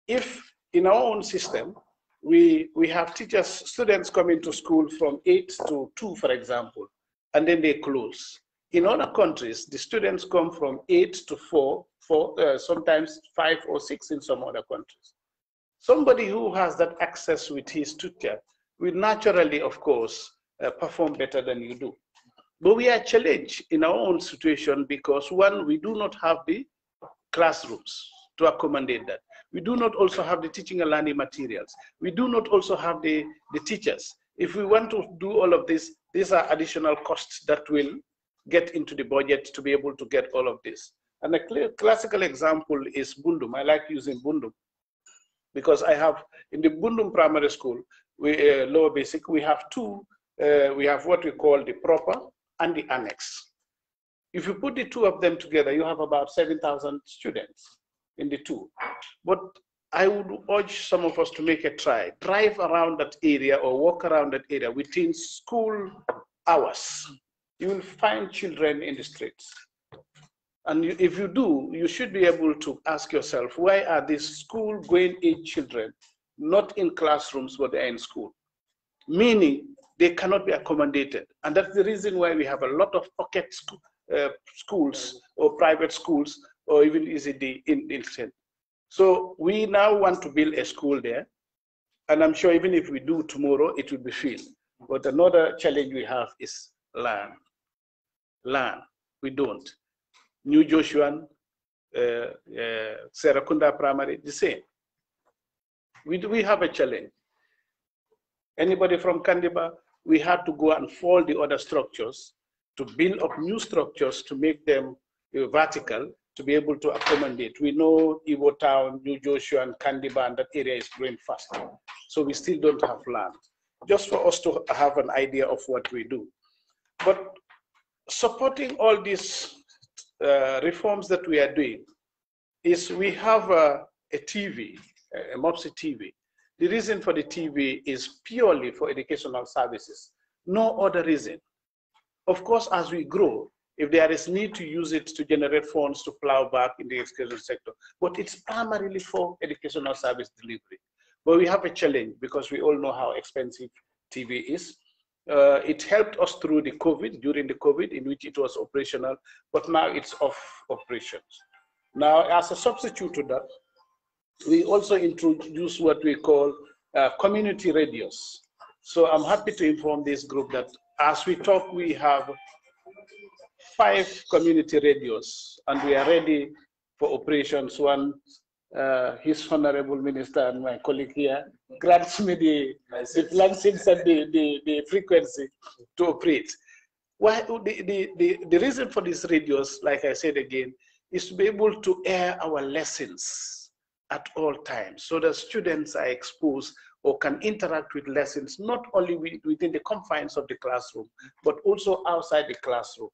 If in our own system, we have students coming to school from 8 to 2, for example, and then they close. In other countries, the students come from 8 to 4, sometimes 5 or 6 in some other countries. Somebody who has that access with his tutor will naturally, of course, perform better than you do. But we are challenged in our own situation because, one, we do not have the classrooms to accommodate that. We do not also have the teaching and learning materials. We do not also have the teachers. If we want to do all of this, these are additional costs that will get into the budget to be able to get all of this. And a clear classical example is Bundum. I like using Bundum because I have, in the Bundum primary school, lower basic, we have we have what we call the proper and the annex. If you put the two of them together, you have about 7,000 students in the two. But I would urge some of us to make a try. Drive around that area or walk around that area within school hours. You will find children in the streets. And if you do, you should be able to ask yourself, why are these school-going age children not in classrooms, but they're in school? Meaning they cannot be accommodated. And that's the reason why we have a lot of pocket schools or private schools or even ECD in state. So we now want to build a school there. And I'm sure even if we do tomorrow, it will be filled. But another challenge we have is land. Land, we don't. New Joshuan, Serakunda Primary, the same. We have a challenge. Anybody from Kandiba, we had to go and fold the other structures to build up new structures to make them vertical to be able to accommodate. We know Iwo Town, New Joshua, and Kandiba, and that area is growing fast. So we still don't have land. Just for us to have an idea of what we do. But supporting all these reforms that we are doing is we have a TV, a MOPSI TV. The reason for the TV is purely for educational services, no other reason. Of course, as we grow, if there is need to use it to generate funds to plow back in the education sector, but it's primarily for educational service delivery. But we have a challenge because we all know how expensive TV is. It helped us through the COVID, during the COVID, in which it was operational, but now it's off operations. Now, as a substitute to that, we also introduce what we call community radios. So I'm happy to inform this group that as we talk, we have 5 community radios, and we are ready for operations. One, His Honorable Minister and my colleague here grants me the license and the frequency to operate. Why, the reason for these radios, like I said again, is to be able to air our lessons at all times, so that students are exposed or can interact with lessons, not only within the confines of the classroom, but also outside the classroom,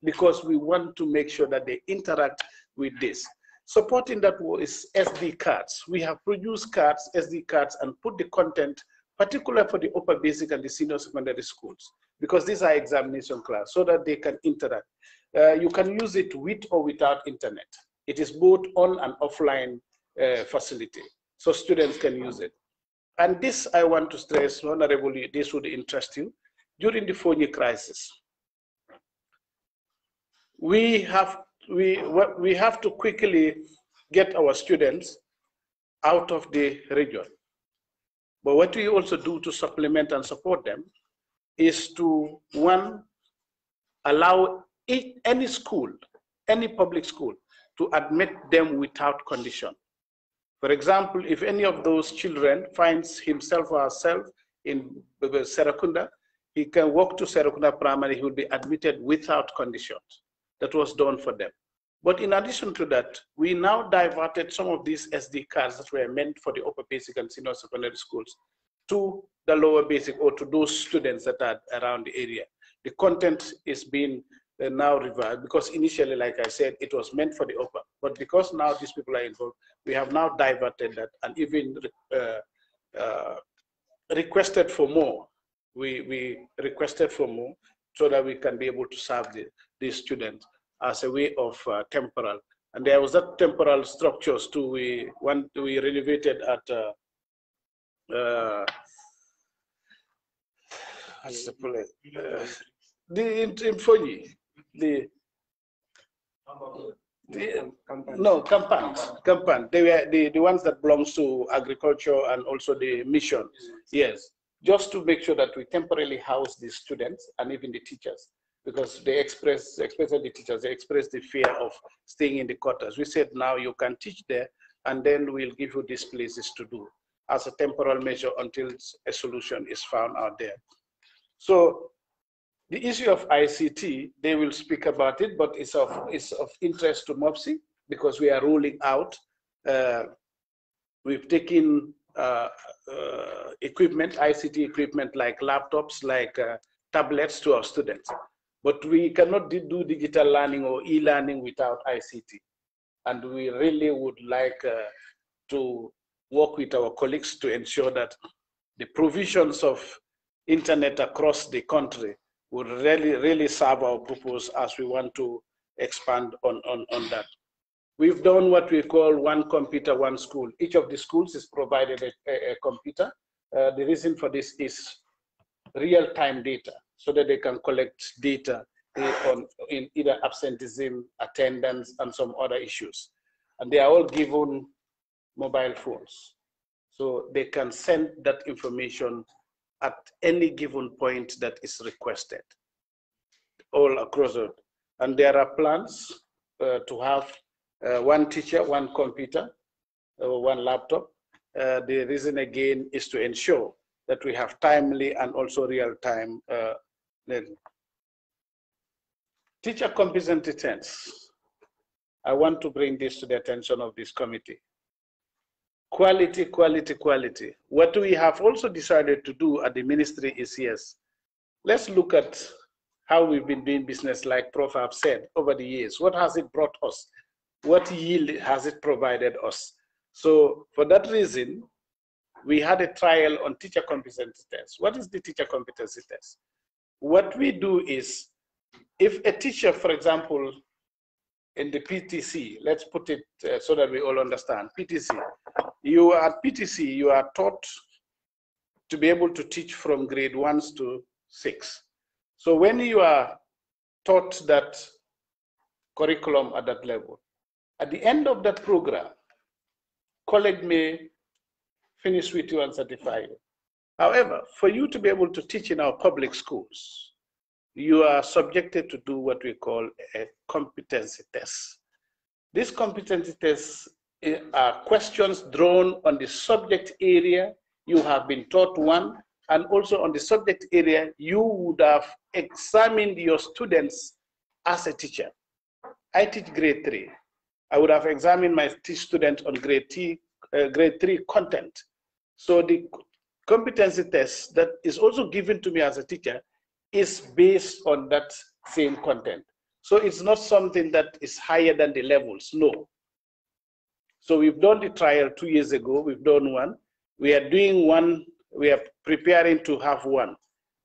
because we want to make sure that they interact with this. Supporting that is SD cards. We have produced cards, SD cards, and put the content, particularly for the upper basic and the senior secondary schools, because these are examination class, so that they can interact. You can use it with or without internet. It is both on and offline facility, so students can use it. And this, I want to stress, honorably, this would interest you. During the Fonyi crisis, we have to quickly get our students out of the region. But what we also do to supplement and support them is to, one, allow any school, any public school, to admit them without condition. For example, if any of those children finds himself or herself in Serakunda, he can walk to Serakunda Primary, he will be admitted without conditions. That was done for them. But in addition to that, we now diverted some of these SD cards that were meant for the upper basic and senior secondary schools to the lower basic, or to those students that are around the area. The content is being now revised, because initially, like I said, it was meant for the upper. But because now these people are involved, we have now diverted that and even requested for more. We requested for more so that we can be able to serve these students as a way of temporal. And there was that temporal structures too. We renovated at in Fonyi. Kampan. They were the ones that belongs to agriculture and also the mission. Yes, just to make sure that we temporarily house the students and even the teachers, because they express, especially the teachers, they express the fear of staying in the quarters. We said now you can teach there, and then we'll give you these places to do as a temporal measure until a solution is found out there. So the issue of ICT, they will speak about it, but it's of interest to MOPSI because we are rolling out. We've taken equipment, ICT equipment like laptops, like tablets to our students. But we cannot do digital learning or e-learning without ICT. And we really would like to work with our colleagues to ensure that the provisions of internet across the country would really serve our purpose as we want to expand on that. We've done what we call one computer, one school. Each of the schools is provided a computer. The reason for this is real-time data, so that they can collect data in either absenteeism, attendance, and some other issues. And they are all given mobile phones. So they can send that information at any given point that is requested, all across it. And there are plans to have one teacher, one computer, one laptop. The reason again is to ensure that we have timely and also real-time learning. Teacher competency tests. I want to bring this to the attention of this committee. Quality, quality, quality. What we have also decided to do at the ministry is, yes, let's look at how we've been doing business, like Prof have said, over the years. What has it brought us? What yield has it provided us? So for that reason, we had a trial on teacher competency tests. What is the teacher competency test? What we do is, if a teacher, for example, in the PTC, let's put it so that we all understand, PTC, you are at PTC, you are taught to be able to teach from grade 1 to 6. So when you are taught that curriculum at that level, at the end of that program, colleague may finish with you and certify you. However, for you to be able to teach in our public schools, you are subjected to do what we call a competency test. These competency tests are questions drawn on the subject area you have been taught one, and also on the subject area you would have examined your students as a teacher. I teach grade 3. I would have examined my student on grade 3 content. So the competency test that is also given to me as a teacher is based on that same content. So it's not something that is higher than the levels, no. So we've done the trial 2 years ago, we've done one. We are doing one, we are preparing to have one.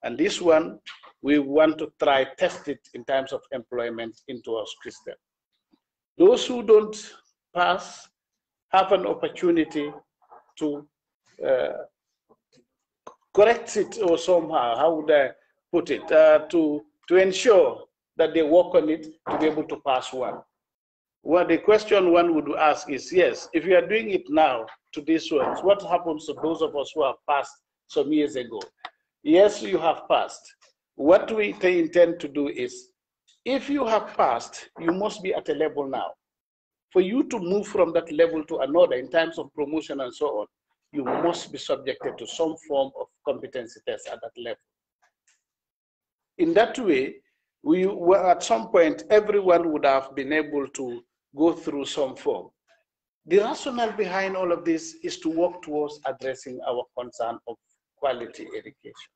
And this one, we want to test it in terms of employment into our system. Those who don't pass have an opportunity to correct it, or somehow, how would I put it, to ensure that they work on it to be able to pass one. Well, the question one would ask is, yes, if you are doing it now to these ones, what happens to those of us who have passed some years ago? Yes, you have passed. What we intend to do is, if you have passed, you must be at a level now. For you to move from that level to another in terms of promotion and so on, you must be subjected to some form of competency test at that level. In that way, at some point, everyone would have been able to go through some form. The rationale behind all of this is to work towards addressing our concern of quality education.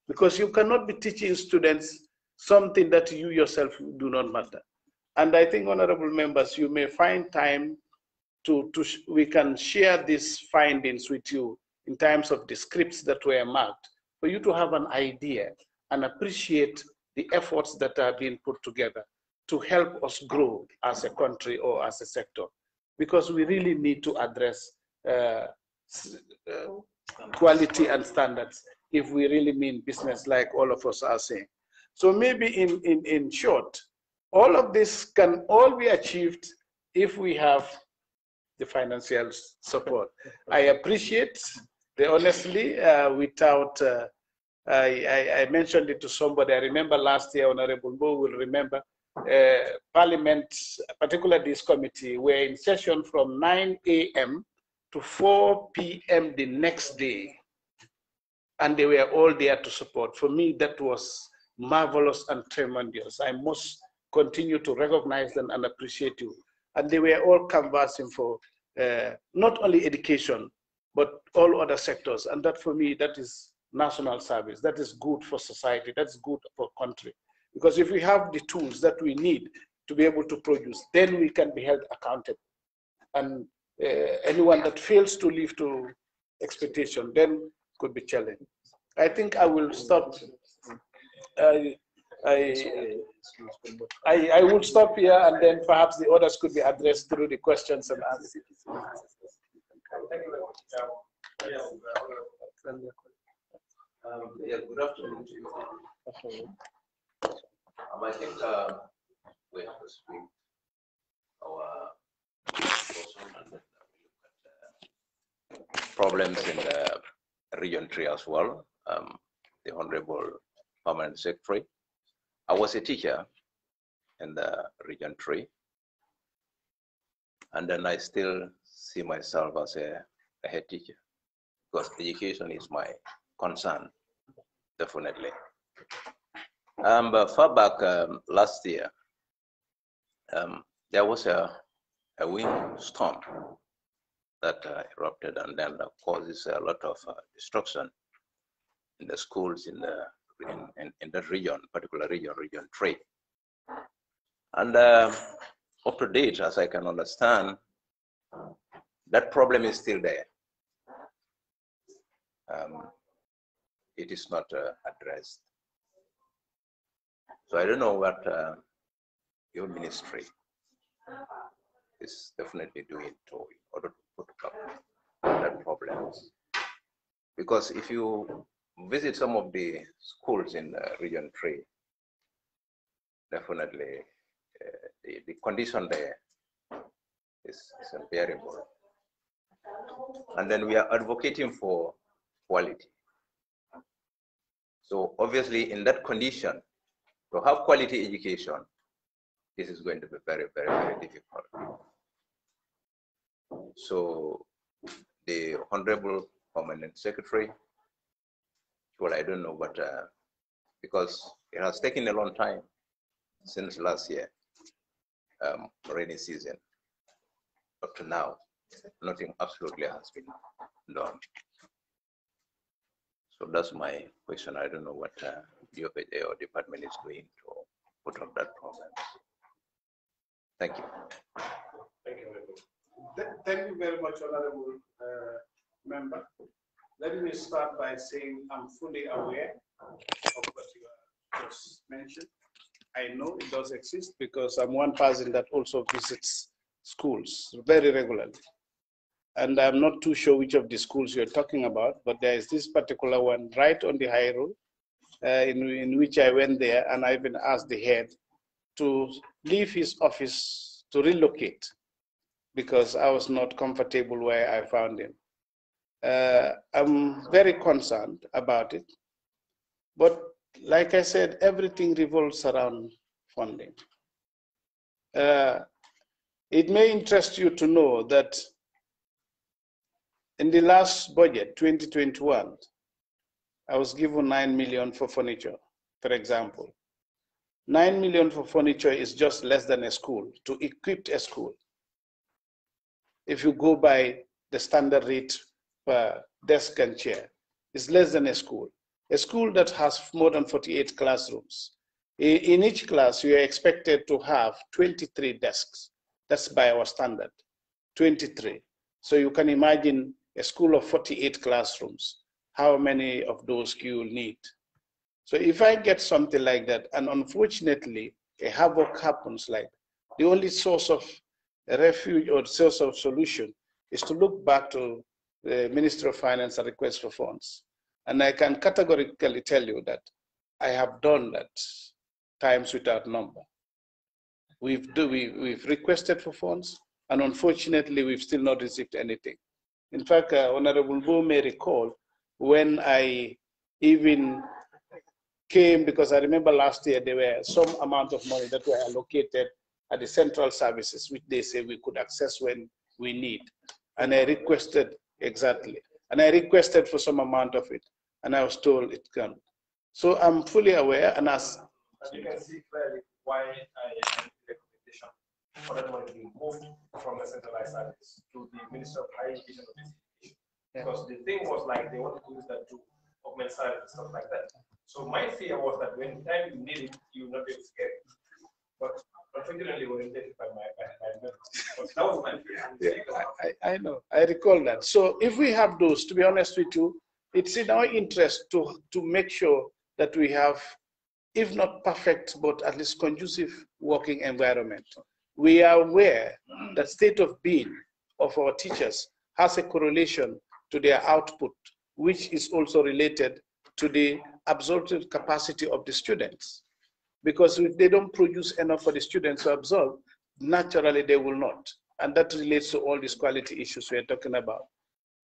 Because you cannot be teaching students something that you yourself do not matter. And I think, honorable members, you may find time we can share these findings with you in terms of the scripts that were marked, for you to have an idea and appreciate the efforts that are being put together to help us grow as a country or as a sector. Because we really need to address quality and standards if we really mean business, like all of us are saying. So maybe in short, All of this can all be achieved if we have the financial support. I appreciate the honestly, I mentioned it to somebody. I remember last year, Honorable Bo will remember, Parliament, particularly this committee, were in session from 9 a.m. to 4 p.m. the next day. And they were all there to support. For me, that was marvelous and tremendous. I must continue to recognize them and appreciate you. And they were all canvassing for not only education, but all other sectors. And that for me, that is national service. That is good for society. That's good for country. Because if we have the tools that we need to be able to produce, then we can be held accountable. And anyone that fails to live to expectation, then could be challenged. I think I will stop. I will stop here, and then perhaps the others could be addressed through the questions and answers. Thank you very much. Yeah, good afternoon to you. I think we have to speak our problems in the Region 3 as well. The Honorable Permanent Secretary. I was a teacher in the Region 3, and then I still see myself as a head teacher because education is my concern, definitely. But far back last year, there was a wind storm that erupted and then causes a lot of destruction in the schools in that region, particular region 3. And up to date, as I can understand, that problem is still there. It is not addressed. So I don't know what your ministry is definitely doing in order to put up that problem. Because if you visit some of the schools in Region 3, definitely the condition there is unbearable. And then we are advocating for quality. So obviously in that condition, to have quality education, this is going to be very, very, very difficult. So the Honorable Permanent Secretary, well, I don't know, but because it has taken a long time since last year, rainy season, up to now, nothing absolutely has been done. So that's my question. I don't know what your department is doing to put up that problem. Thank you. Thank you very much. Thank you very much, Honorable Member. Let me start by saying I'm fully aware of what you have just mentioned. I know it does exist because I'm one person that also visits schools very regularly. And I'm not too sure which of the schools you're talking about, but there is this particular one right on the high road in which I went there, and I even asked the head to leave his office to relocate because I was not comfortable where I found him. I'm very concerned about it, but like I said, everything revolves around funding. It may interest you to know that in the last budget, 2021, I was given 9 million for furniture, for example. 9 million for furniture is just less than a school, to equip a school. If you go by the standard rate per desk and chair, it's less than a school. A school that has more than 48 classrooms. In each class, you are expected to have 23 desks. That's by our standard, 23. So you can imagine a school of 48 classrooms, how many of those you will need. So if I get something like that, and unfortunately, a havoc happens, like the only source of refuge or source of solution is to look back to the Ministry of Finance and request for funds. And I can categorically tell you that I have done that times without number. We've requested for funds, and unfortunately, we've still not received anything. In fact, Honorable Bo may recall when I even came, because I remember last year there were some amount of money that were allocated at the central services, which they say we could access when we need. And I requested, exactly, and I requested for some amount of it, and I was told it can't. So I'm fully aware, and as you can see clearly why I made the recommendation for that money to be moved from the centralized service to the Minister of Higher Education and Education. Because the thing was like they wanted to use that to augment salaries and stuff like that. So my fear was that when the time you need it, you will not be able to get it. But unfortunately, we were intended by my member. That was my fear. Yeah, I know, I recall that. So if we have those, to be honest with you, it's in our interest to make sure that we have, if not perfect, but at least conducive working environment. We are aware that state of being of our teachers has a correlation to their output, which is also related to the absorptive capacity of the students. Because if they don't produce enough for the students to absorb, naturally they will not. And that relates to all these quality issues we're talking about.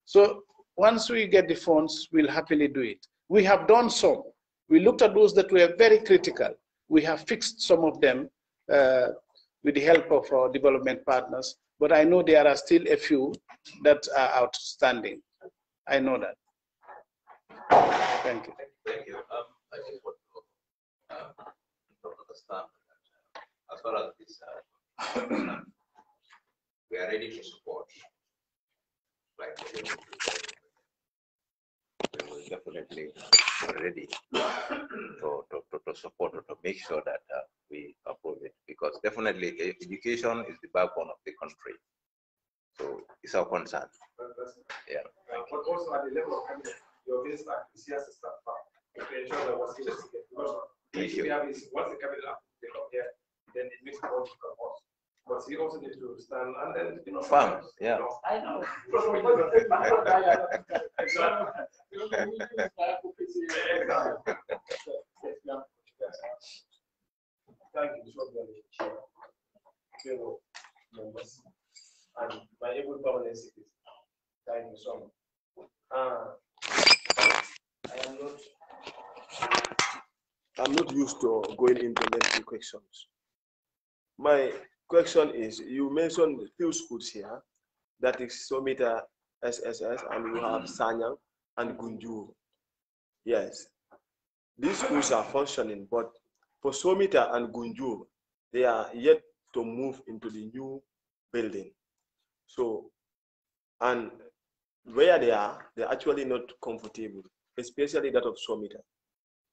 So once we get the funds, we'll happily do it. We have done some. We looked at those that were very critical. We have fixed some of them with the help of our development partners, but I know there are still a few that are outstanding. I know that. Thank you. Thank you. I just want to understand that as far as this, we are ready to support. Like, we will definitely ready to support or to make sure that we approve it, because definitely education is the backbone of the country. So it's our concern. Yeah. But also at the level of cabinet, your business is here to start to ensure that what's because the issue we have is once the cabinet they come here, then it makes it more difficult for us. But you also need to stand and then farm, yeah. I know. Thank you so much, fellow members, and my able permanent secretary. Thank you so much. I'm not used to going into lengthy questions. My question is, you mentioned a few schools here, that is Somita SSS, and you have Sanyang and Gunjur. Yes, these schools are functioning, but for Somita and Gunjur, they are yet to move into the new building. So, and where they are, they're actually not comfortable, especially that of Somita.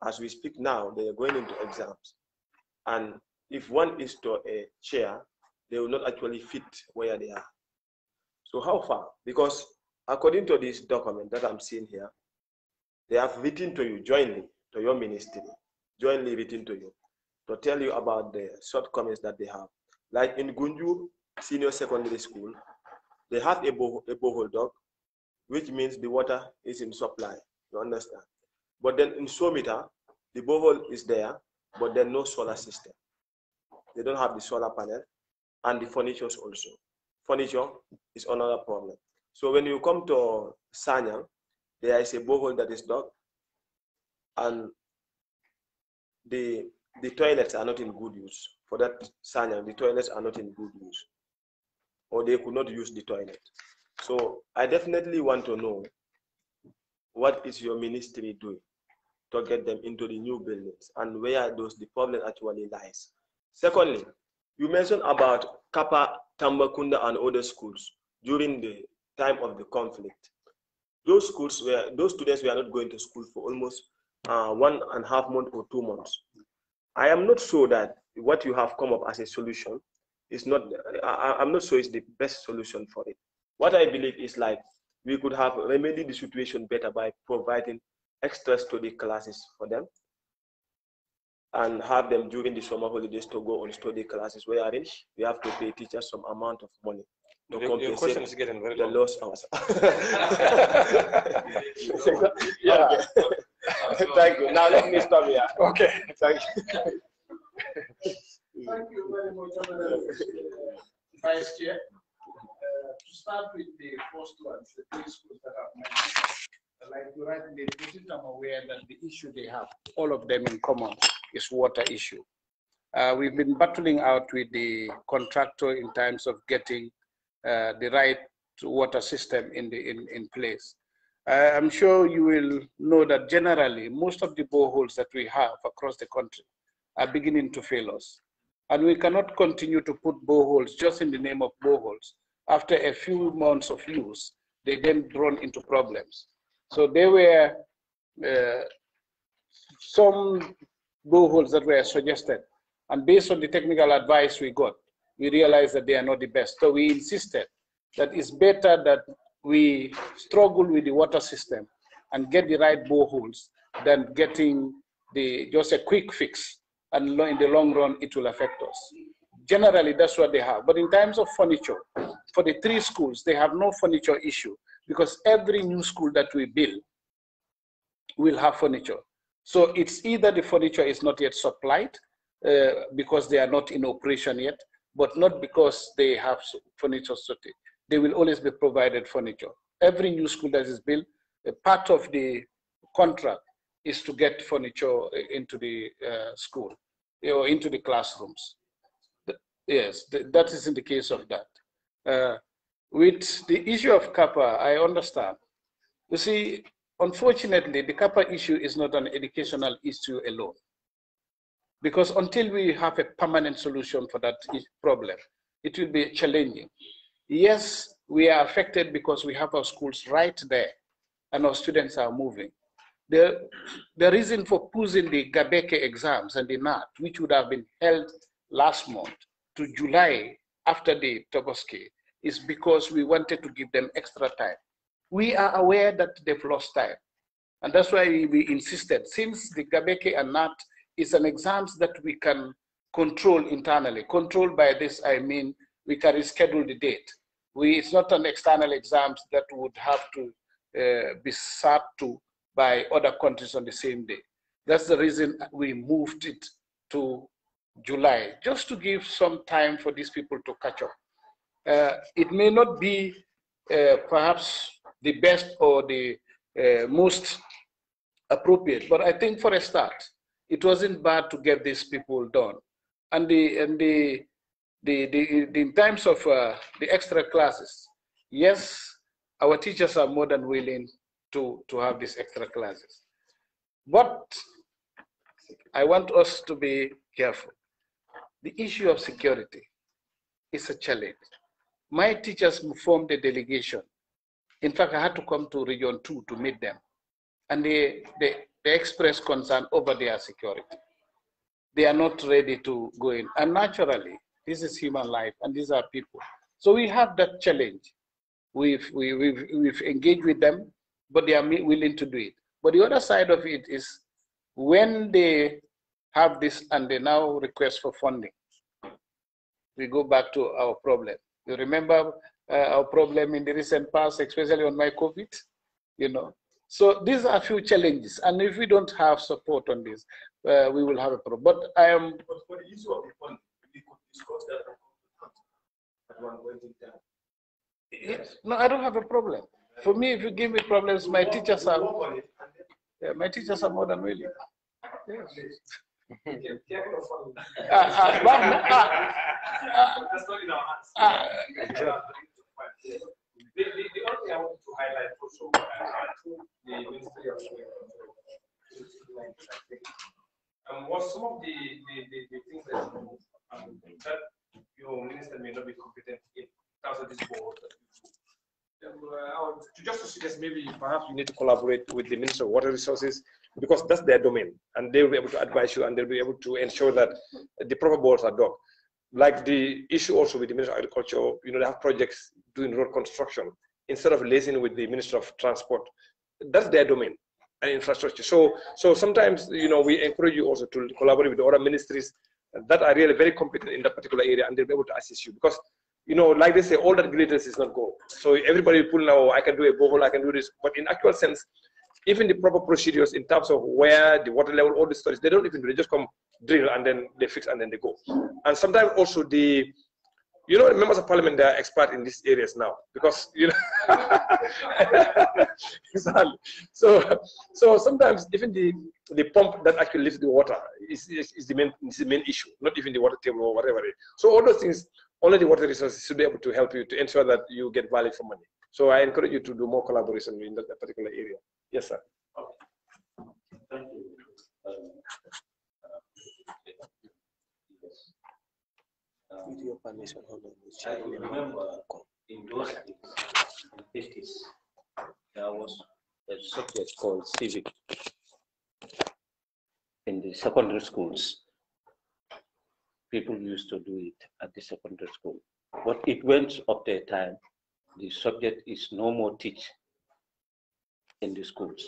As we speak now, they are going into exams. And if one is to a chair, they will not actually fit where they are. So how far? Because according to this document that I'm seeing here, they have written to you jointly, to your ministry, jointly written to you, to tell you about the shortcomings that they have. Like in Gunjur Senior Secondary School, they have a borehole dog, which means the water is in supply, you understand? But then in Somita, the borehole is there, but then no solar system. They don't have the solar panel, and the furniture also. Furniture is another problem. So when you come to Sanyang, there is a borehole that is dug, and the toilets are not in good use. For that Sanyang, the toilets are not in good use, or they could not use the toilet. So I definitely want to know, what is your ministry doing to get them into the new buildings, and where the problem actually lies? Secondly, you mentioned about Kappa, Tambakunda, and other schools during the time of the conflict. Those schools those students were not going to school for almost 1.5 months or 2 months. I am not sure that what you have come up as a solution is not, I'm not sure it's the best solution for it. What I believe is like, we could have remedied the situation better by providing extra study classes for them, and have them during the summer holidays to go on study classes, wherein we have to pay teachers some amount of money to your question is getting very the long. lost hours. Yeah. Thank you. Now let me stop here. Okay. Thank you. Thank you very very much, Vice Chair. To start with the first ones, the three schools that I've mentioned, like you rightly put it, I'm aware that the issue they have, all of them in common, is water issue. We've been battling out with the contractor in terms of getting the right water system in place. I'm sure you will know that generally, most of the boreholes that we have across the country are beginning to fail us. And we cannot continue to put boreholes just in the name of boreholes. After a few months of use, they then run into problems. So there were some boreholes that were suggested. And based on the technical advice we got, we realized that they are not the best. So we insisted that it's better that we struggle with the water system and get the right boreholes than getting just a quick fix. And in the long run, it will affect us. Generally, that's what they have. But in terms of furniture, for the three schools, they have no furniture issue because every new school that we build will have furniture. So it's either the furniture is not yet supplied because they are not in operation yet, but not because they have furniture. They will always be provided furniture. Every new school that is built, a part of the contract is to get furniture into the school or into the classrooms. Yes, that is in the case of that. With the issue of Kappa, I understand. You see, unfortunately, the Kappa issue is not an educational issue alone. Because until we have a permanent solution for that problem, it will be challenging. Yes, we are affected because we have our schools right there and our students are moving. The reason for pushing the Gabeke exams and the NAT, which would have been held last month to July after the Togoski, is because we wanted to give them extra time. We are aware that they've lost time. And that's why we insisted, since the Gabeke and NAT is an exams that we can control internally. Control by this, I mean, we can reschedule the date. It's not an external exams that would have to be sat to by other countries on the same day. That's the reason we moved it to July, just to give some time for these people to catch up. It may not be perhaps the best or the most appropriate, but I think for a start, it wasn't bad to get these people done. And in terms of the extra classes, yes, our teachers are more than willing to have these extra classes. But I want us to be careful. The issue of security is a challenge. My teachers formed a delegation. In fact, I had to come to Region 2 to meet them. And they expressed concern over their security. They are not ready to go in. And naturally, this is human life and these are people. So we have that challenge. We've engaged with them, but they are willing to do it. But the other side of it is when they have this and they now request for funding, we go back to our problem. You remember our problem in the recent past, especially on my COVID, you know. So these are a few challenges. And if we don't have support on this, we will have a problem. But I am. But for the issue of the funding, we could discuss that at one point in time. Yes. No, I don't have a problem. For me, if you give me problems, my teachers are. Yeah, my teachers are more than willing. Yes. That's not in our hands. The only thing I wanted to highlight also the Ministry of was some of the things that your minister may not be competent in terms of this board. Just to suggest maybe perhaps you need to collaborate with the Minister of Water Resources because that's their domain and they will be able to advise you and they'll be able to ensure that the proper boards are dug. Like the issue also with the Minister of Agriculture, you know, they have projects doing road construction instead of liaising with the Minister of Transport. That's their domain and infrastructure. So sometimes, you know, we encourage you also to collaborate with the other ministries that are really very competent in that particular area and they'll be able to assist you because, you know, like they say, all that glitters is not gold. So everybody will pull now, I can do a borehole, I can do this. But in actual sense, even the proper procedures in terms of where the water level, all the studies, they don't even do. They just come drill and then they fix and then they go. And sometimes also the members of parliament, they are expert in these areas now because exactly. So sometimes even the pump that actually lifts the water is the main issue, not even the water table or whatever it is. So all those things, only the water resources should be able to help you to ensure that you get value for money. So I encourage you to do more collaboration in that particular area. Yes, sir. Thank you. With your permission, hold on. I remember in those days, 50s, there was a subject called civic in the secondary schools. People used to do it at the secondary school. But it went up to a time, the subject is no more taught in the schools.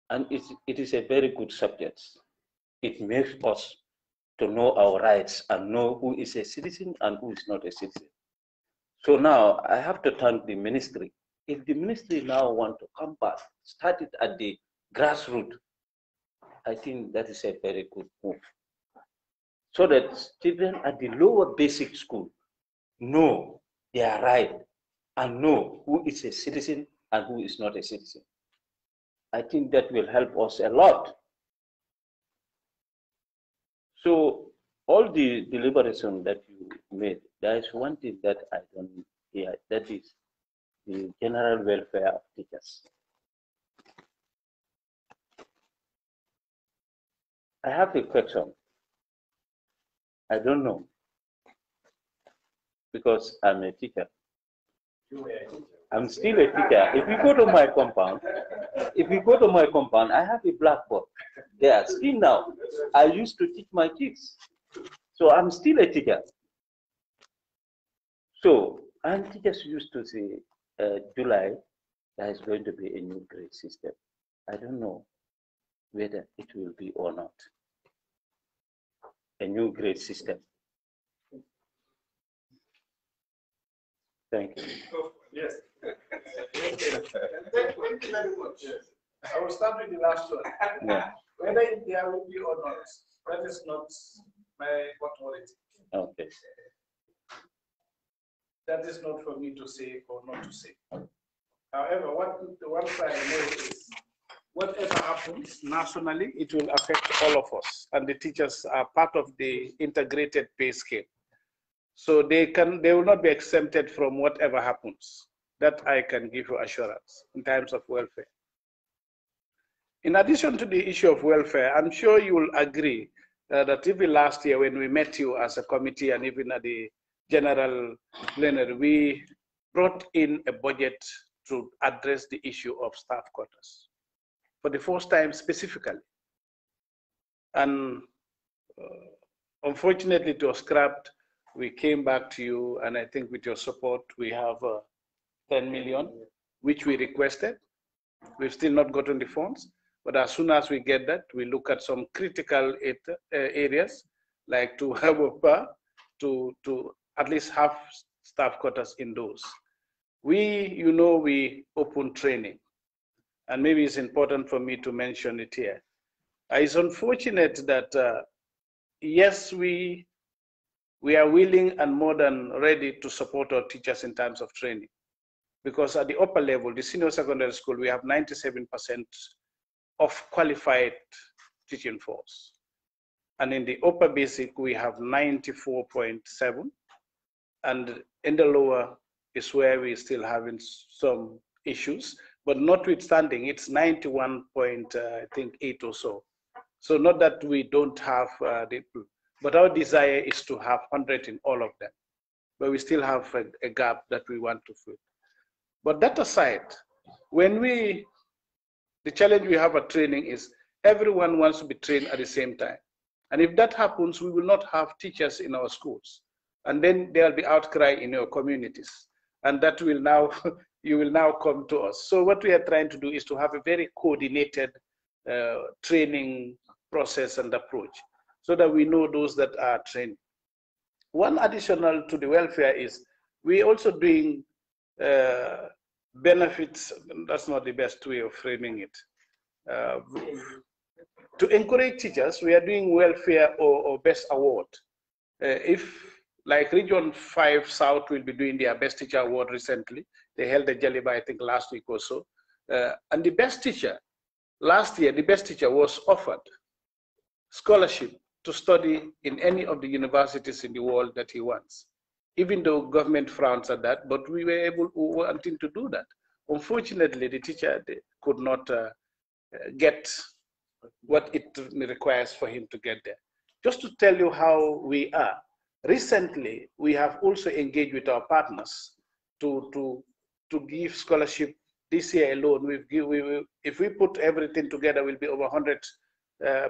And it is a very good subject. It makes us to know our rights and know who is a citizen and who is not a citizen. So now I have to thank the ministry. If the ministry now want to come back, start it at the grassroots, I think that is a very good move. So that children at the lower basic school know their right and know who is a citizen and who is not a citizen. I think that will help us a lot. So all the deliberation that you made, there is one thing that I don't hear, that is the general welfare of teachers. I have a question. I don't know, because I'm a teacher. I'm still a teacher. If you go to my compound, I have a blackboard there. Still now, I used to teach my kids. So I'm still a teacher. So, and teachers used to say, July, there is going to be a new grade system. I don't know whether it will be or not. A new grade system. Thank you. Yes. Thank you very much. I will start with the last one. Yeah. Whether there will be or not, that is not my authority. Okay. That is not for me to say or not to say. However, the one thing I know is whatever happens nationally, it will affect all of us. And the teachers are part of the integrated pay scale. So they will not be exempted from whatever happens. That I can give you assurance in terms of welfare. In addition to the issue of welfare, I'm sure you will agree that even last year when we met you as a committee and even at the general plenary, we brought in a budget to address the issue of staff quarters for the first time specifically. And unfortunately it was scrapped. We came back to you, and I think with your support, we have 10 million, which we requested. We've still not gotten the funds, but as soon as we get that, we look at some critical areas, like to have to at least have staff quarters in those. We open training, and maybe it's important for me to mention it here. It's unfortunate that, yes, we are willing and more than ready to support our teachers in terms of training. Because at the upper level, the senior secondary school, we have 97% of qualified teaching force. And in the upper basic, we have 94.7. And in the lower is where we're still having some issues. But notwithstanding, it's 91.8 or so. So not that we don't have but our desire is to have 100 in all of them. But we still have a gap that we want to fill. But that aside, the challenge we have at training is everyone wants to be trained at the same time. And if that happens, we will not have teachers in our schools. And then there'll be outcry in your communities. And that will now, you will now come to us. So what we are trying to do is to have a very coordinated training process and approach, so that we know those that are trained. One additional to the welfare is we're also doing benefits. That's not the best way of framing it. To encourage teachers, we are doing welfare or best award. If like Region 5 South will be doing their best teacher award recently, they held a Jaliba, I think last week or so. And the best teacher, last year, the best teacher was offered scholarship to study in any of the universities in the world that he wants. Even though government frowns at that, but we were wanting to do that. Unfortunately, the teacher could not get what it requires for him to get there. Just to tell you how we are, recently, we have also engaged with our partners to give scholarship. This year alone, if we put everything together, will be over 100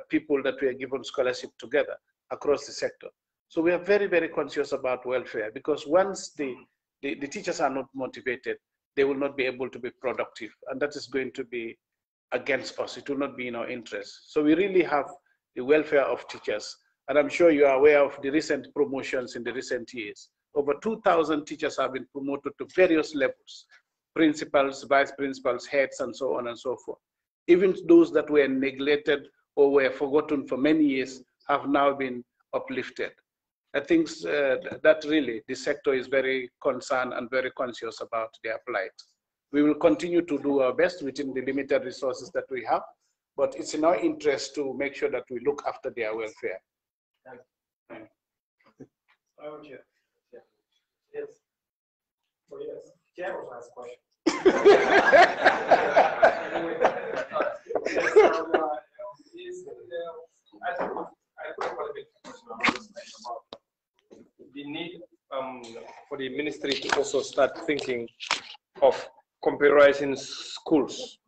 people that we are given scholarship together across the sector. So we are very, very conscious about welfare, because once the teachers are not motivated, they will not be able to be productive. And that is going to be against us. It will not be in our interest. So we really have the welfare of teachers. And I'm sure you are aware of the recent promotions in the recent years. Over 2,000 teachers have been promoted to various levels, principals, vice principals, heads, and so on and so forth. Even those that were neglected or were forgotten for many years have now been uplifted. I think that really the sector is very concerned and very conscious about their plight. We will continue to do our best within the limited resources that we have, but it's in our interest to make sure that we look after their welfare. Okay. Yes. Oh, yes. Chair also has a question. I put a bit about the need for the ministry to also start thinking of computerizing schools,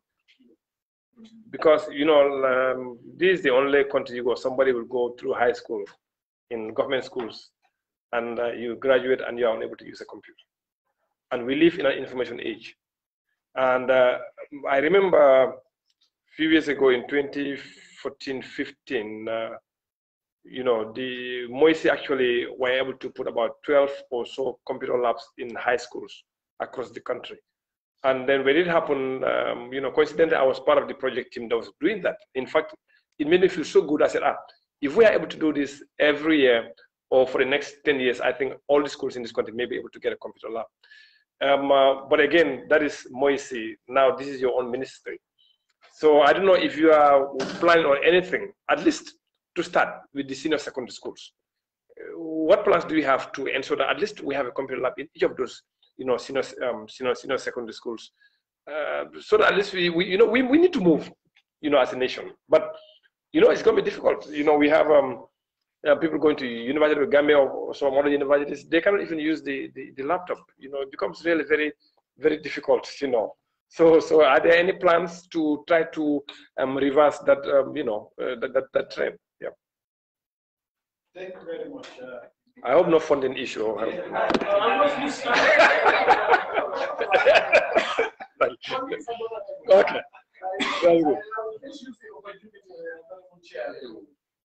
because this is the only country where somebody will go through high school in government schools, and you graduate and you are unable to use a computer. And we live in an information age. And I remember a few years ago in 2014-15, the Moise actually were able to put about 12 or so computer labs in high schools across the country. And then when it happened, coincidentally, I was part of the project team that was doing that. In fact, it made me feel so good. I said, if we are able to do this every year or for the next 10 years, I think all the schools in this country may be able to get a computer lab. But again, that is Moise. Now, this is your own ministry. So I don't know if you are planning on anything, at least to start with the senior secondary schools. What plans do we have to ensure that at least we have a computer lab in each of those, senior secondary schools, so that at least we need to move, as a nation. But it's going to be difficult. We have people going to University of Gambia or some other universities. They cannot even use the laptop. It becomes really very, very difficult. So are there any plans to try to reverse that that trend? Yeah. Thank you very much. I hope no funding issue. Okay. Very good.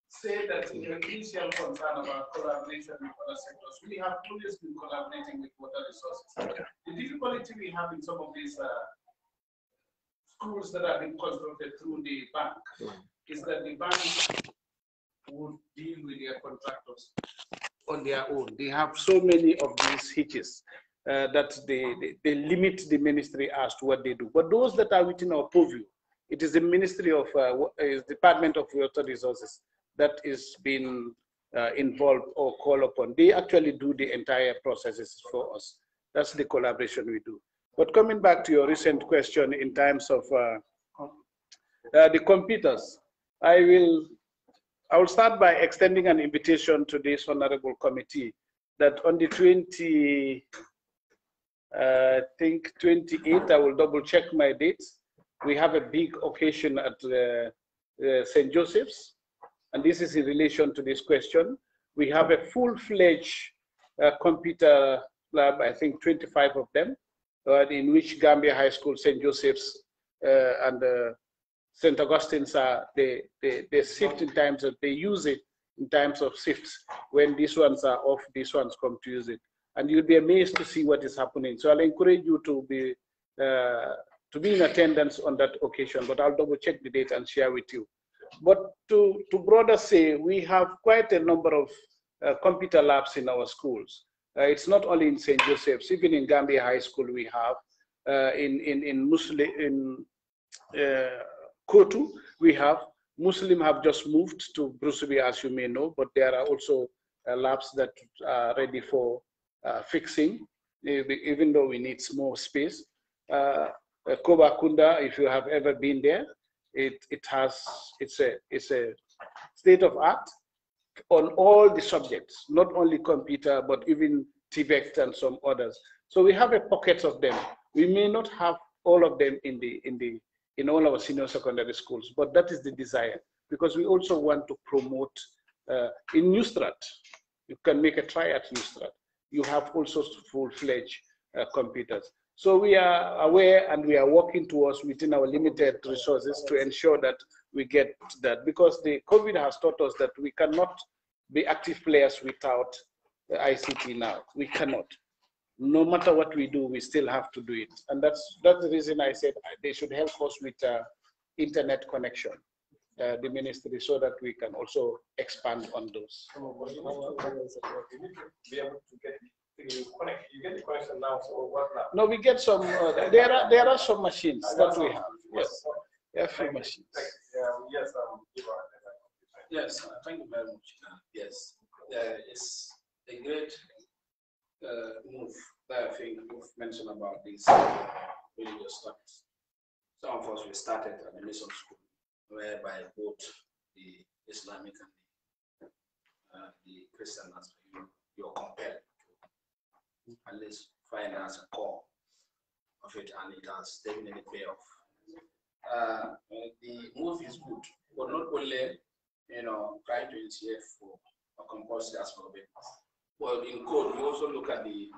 Say that in your initial concern about collaboration with other sectors, we have always been collaborating with water resources. The difficulty we have in some of these schools that have been constructed through the bank is that the bank would deal with their contractors on their own. They have so many of these hitches that they limit the ministry as to what they do. But those that are within our purview, it is the Ministry of Department of Water Resources that is being involved or called upon. They actually do the entire processes for us. That's the collaboration we do. But coming back to your recent question in terms of the computers, I will start by extending an invitation to this honorable committee that on the 28th, I will double check my dates. We have a big occasion at St. Joseph's, and this is in relation to this question. We have a full-fledged computer lab, I think 25 of them, in which Gambia High School, St. Joseph's, and St. Augustine's they shift in times of, they use it in times of shifts. When these ones are off, these ones come to use it. And you'll be amazed to see what is happening. So I'll encourage you to be to be in attendance on that occasion, but I'll double check the date and share with you. But to broader say, we have quite a number of computer labs in our schools. It's not only in St. Joseph's, even in Gambia High School we have, in Kotu we have. Muslim have just moved to Brusubi, as you may know, but there are also labs that are ready for fixing, even though we need more space. Koba Kunda, if you have ever been there, it's a state of art on all the subjects, not only computer, but even TVET and some others. So we have a pocket of them. We may not have all of them in all our senior secondary schools, but that is the desire, because we also want to promote in Newstrat. You can make a try at Newstrat. You have also full-fledged computers. So we are aware and we are working towards within our limited resources to ensure that we get that, because the COVID has taught us that we cannot be active players without the ICT now. We cannot. No matter what we do, we still have to do it. And that's the reason I said they should help us with internet connection, the ministry, so that we can also expand on those. You get the connection now, so what now? No, we get some, there are some machines that we have. Yes, there are a few machines. Yes, thank you very much. Yes, it's a great move that I think you've mentioned about these religious studies. Some of us, we started at the mission school, whereby both the Islamic and the Christian aspect, you're compelled to at least find as a core of it, and it has definitely paid off. The move is good, but not only trying to initiate for a compulsory aspect of it. Well, in code, you also look at the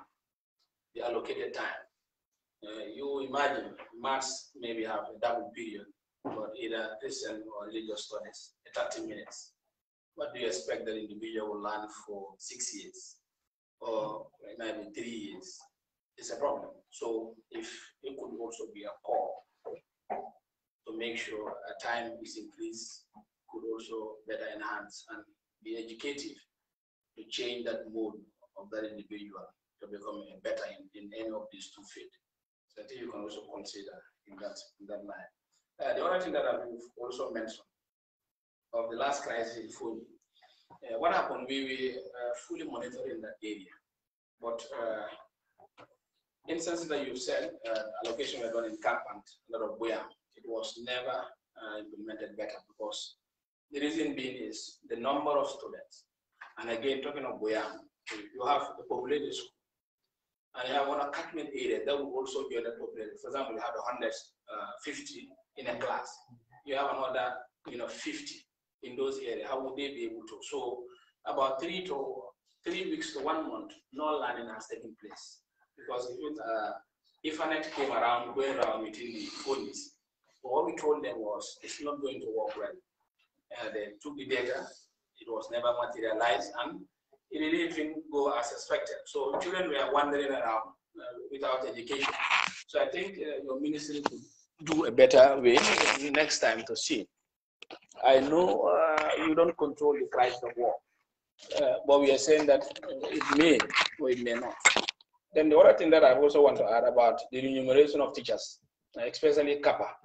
allocated time. You imagine maths maybe have a double period, but either Christian or religious studies, 30 minutes. What do you expect that individual will learn for 6 years or maybe 3 years? It's a problem. So if it could also be a call to make sure a time is increased, could also better enhance and be educative to change that mode of that individual to become better in any of these two fields. So I think you can also consider in that line. The other thing that I've also mentioned of the last crisis in phone, what happened, we fully monitoring that area, but instances that you said, allocation were done in Kampant, a lot of Buyam, it was never implemented better, because the reason being is the number of students. And again, talking of Buyam, you have the populated school, and you have one catchment area that will also join the populated. For example, you have 150 in a class. You have another, 50 in those areas. How would they be able to? So about 3 weeks to 1 month, no learning has taken place, because if Ethernet came around, going around within the phones, so what we told them was it's not going to work well. They took the data. It was never materialized, and it didn't even go as expected. So children were wandering around without education. So I think your ministry could do a better way next time to see. I know you don't control the price of war, but we are saying that it may or it may not. Then the other thing that I also want to add about the remuneration of teachers, especially Kappa.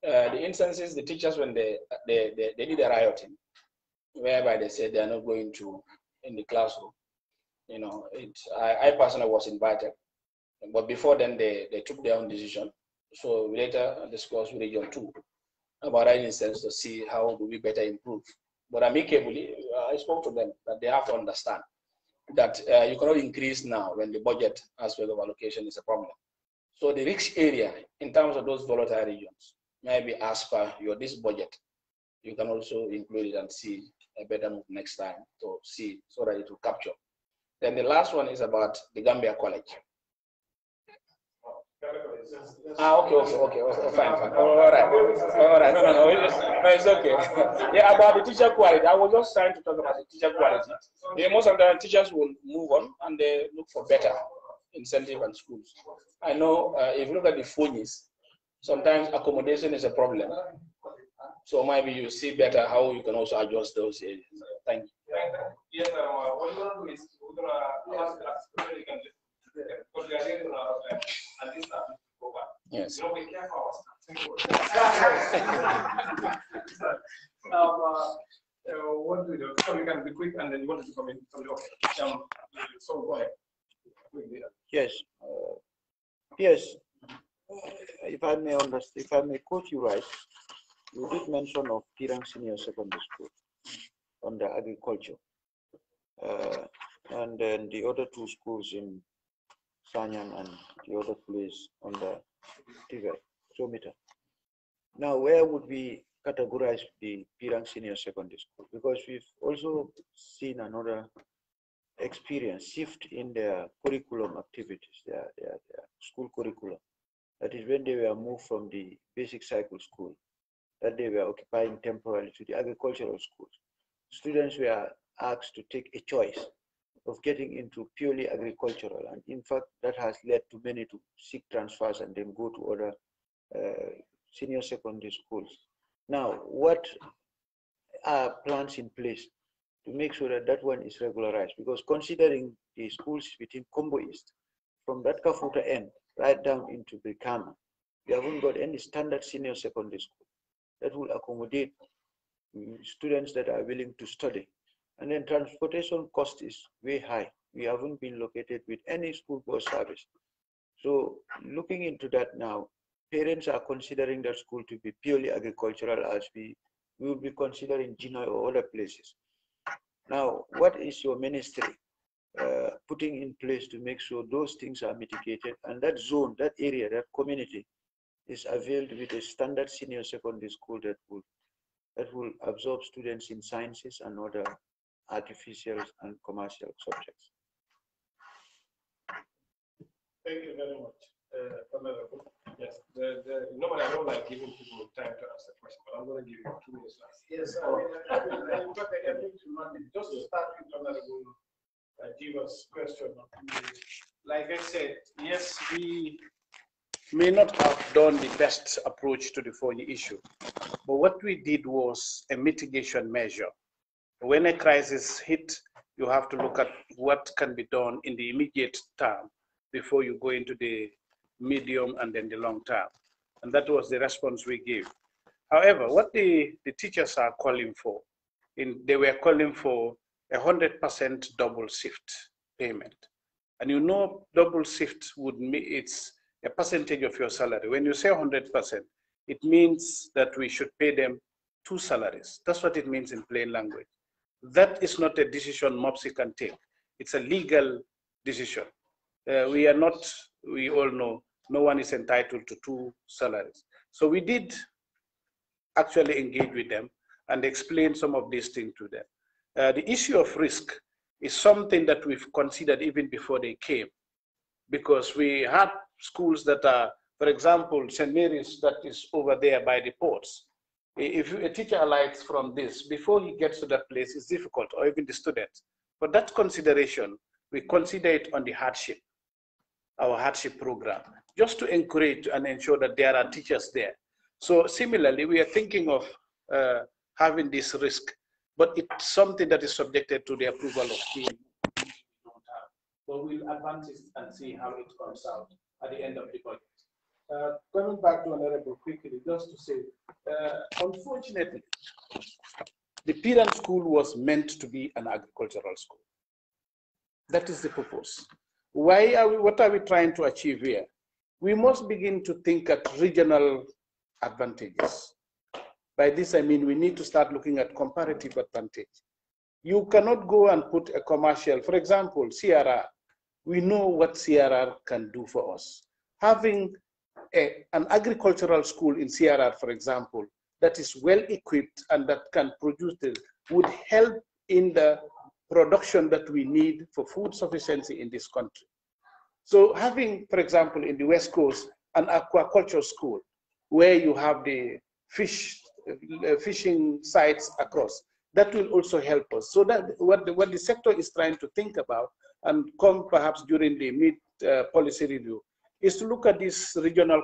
The instances, the teachers, when they did a rioting, whereby they said they are not going to in the classroom. I personally was invited, but before then they took their own decision. So we later discussed with Region 2 about that instance to see how do we better improve. But amicably, I spoke to them that they have to understand that you cannot increase now when the budget aspect of allocation is a problem. So the risk area in terms of those volatile regions, maybe as per this budget, you can also include it and see a better move next time to see so that it will capture. Then the last one is about the Gambia College. Okay, fine. All right. No, it's okay. Yeah, about the teacher quality, I was just trying to talk about the teacher quality. Yeah, most of the teachers will move on and they look for better incentive and schools. I know if you look at the phonies, sometimes accommodation is a problem. So maybe you see better how you can also adjust those areas. Thank you. Yes, what we're going to do is we're going to ask the can just because we are here and this stuff is over. Yes. You know, we care for our staff. What do we do? So we can be quick and then you wanted to come in. So go ahead. Yes. Yes. If I may understand, if I may quote you right, you did mention of Pirang Senior Secondary School under agriculture, and then the other two schools in Sanyang and the other place under TV, Somita. Now, where would we categorize the Pirang Senior Secondary School? Because we've also seen another experience shift in their curriculum activities, their school curriculum. That is when they were moved from the basic cycle school that they were occupying temporarily to the agricultural schools. Students were asked to take a choice of getting into purely agricultural, and in fact that has led to many to seek transfers and then go to other senior secondary schools. Now, what are plans in place to make sure that that one is regularized? Because considering the schools within Combo East, from that Kafuta end right down into Brikama, we haven't got any standard senior secondary school that will accommodate students that are willing to study. And then transportation cost is way high. We haven't been located with any school bus service. So looking into that now, parents are considering that school to be purely agricultural, as we will be considering Jinoy or other places. Now, what is your ministry putting in place to make sure those things are mitigated and that zone, that area, that community is availed with a standard senior secondary school that will absorb students in sciences and other artificial and commercial subjects? Thank you very much. Yes, normally I don't like giving people time to answer the question, but I'm going to give you 2 minutes last. Yes, just to start with Honorable Jiva's question. Like I said, yes, we may not have done the best approach to the Fonyi issue, but what we did was a mitigation measure. When a crisis hit, you have to look at what can be done in the immediate term before you go into the medium and then the long term. And that was the response we gave. However, what the teachers are calling for, they were calling for 100% double shift payment. And you know, double shift would mean it's a percentage of your salary. When you say 100%, it means that we should pay them 2 salaries. That's what it means in plain language. That is not a decision MOPSI can take. It's a legal decision. We all know, no one is entitled to 2 salaries. So we did actually engage with them and explain some of these things to them. The issue of risk is something that we've considered even before they came, because we had schools that are, for example, St. Mary's that is over there by the ports. If a teacher alights from this, before he gets to that place, it's difficult, or even the students. For that consideration, we consider it on the hardship, our hardship program, just to encourage and ensure that there are teachers there. So similarly, we are thinking of having this risk, but it's something that is subjected to the approval of the but we'll advance it and see how it comes out at the end of the budget. Coming back to Honorable quickly, just to say, unfortunately, the Piran school was meant to be an agricultural school. That is the purpose. What are we trying to achieve here? We must begin to think at regional advantages. By this, I mean we need to start looking at comparative advantage. You cannot go and put a commercial, for example, CRR. We know what CRR can do for us. Having an agricultural school in CRR, for example, that is well equipped and that can produce this would help in the production that we need for food sufficiency in this country. So having, for example, in the West Coast, an aquaculture school where you have the fishing sites across, that will also help us. So that what the sector is trying to think about and come perhaps during the mid-policy review is to look at these regional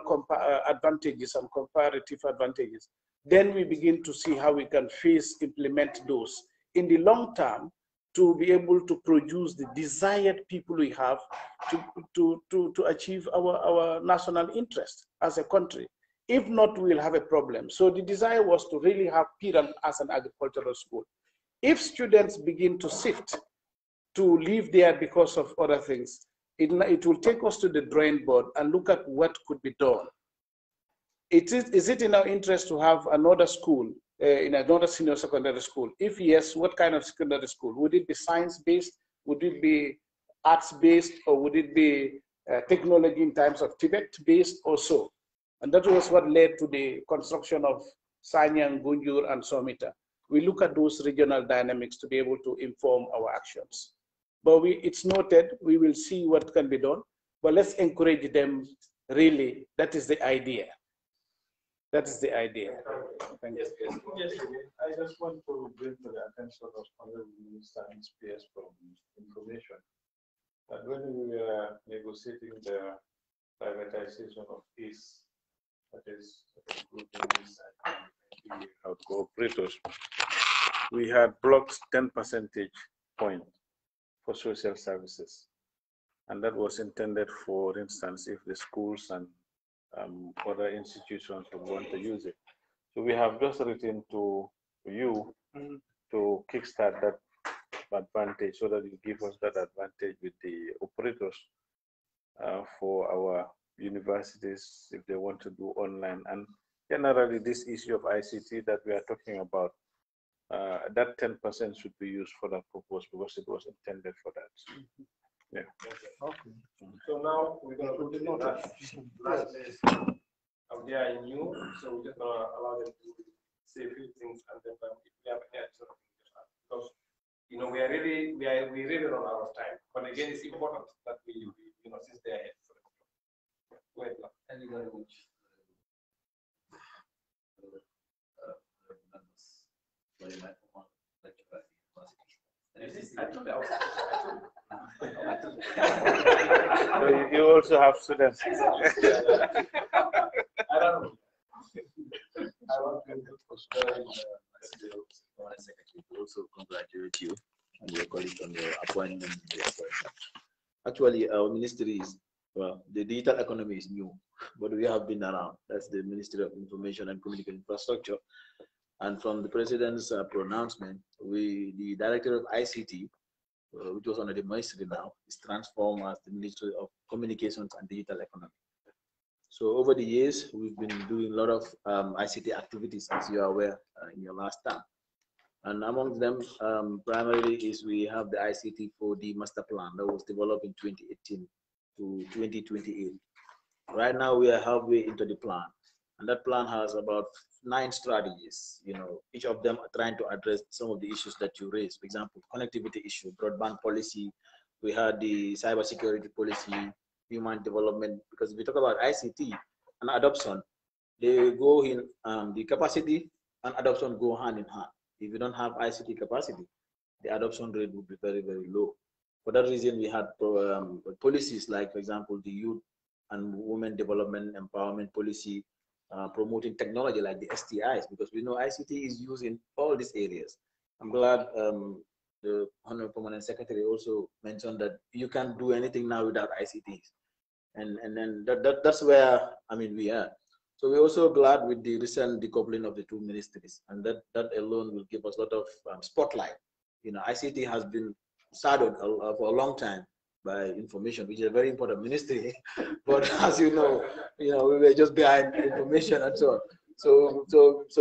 advantages and comparative advantages. Then we begin to see how we can implement those in the long term to be able to produce the desired people we have to achieve our national interest as a country. If not, we'll have a problem. So the desire was to really have Piran as an agricultural school. If students begin to shift to live there because of other things, it will take us to the drawing board and look at what could be done. Is it in our interest to have another school, in another senior secondary school? If yes, what kind of secondary school? Would it be science-based? Would it be arts-based? Or would it be technology in terms of Tibet-based or so? And that was what led to the construction of Sanyang, Gunjur, and Somita. We look at those regional dynamics to be able to inform our actions. But it's noted, we will see what can be done, but let's encourage them, really. That is the idea. That is the idea. Thank you. Yes, I just want to bring to the attention of Honorable Minister and PS from information that when we were negotiating the privatization of peace, that is including the cooperators, we had blocked 10 percentage point for social services. And that was intended, for instance, if the schools and other institutions would want to use it. So we have just written to you to kickstart that advantage so that you give us that advantage with the operators for our universities if they want to do online. And generally this issue of ICT that we are talking about, that 10% should be used for that purpose because it was intended for that. Yeah. Okay. So now we're going to go to the last place. They are new, so we're just going to allow them to say a few things, and then if we have any additional things, because we really run out of time. But again, it's important that we since they are here. Go ahead. Thank you very much. So you also have students. I don't know. I want to also congratulate you and your colleagues on your appointment. Actually, our ministry is, well, the digital economy is new, but we have been around. That's the Ministry of Information and Communication Infrastructure. And from the President's pronouncement, the Director of ICT, which was under the ministry now, is transformed as the Ministry of Communications and Digital Economy. So over the years, we've been doing a lot of ICT activities, as you are aware, in your last term. And among them, primarily is we have the ICT 4D master plan that was developed in 2018 to 2028. Right now, we are halfway into the plan. And that plan has about 9 strategies, each of them are trying to address some of the issues that you raised. For example, connectivity issue, broadband policy, we had the cybersecurity policy, human development, because if we talk about ICT and adoption, they go in, the capacity and adoption go hand in hand. If you don't have ICT capacity, the adoption rate would be very, very low. For that reason, we had policies like, for example, the youth and women development empowerment policy, promoting technology like the STIs, because we know ICT is used in all these areas. I'm glad the Honorable Permanent Secretary also mentioned that you can't do anything now without ICTs. And then that's where, we are. So we're also glad with the recent decoupling of the 2 ministries, and that alone will give us a lot of spotlight. ICT has been shadowed for a long time by information, which is a very important ministry. But as you know, we were just behind information and so on. So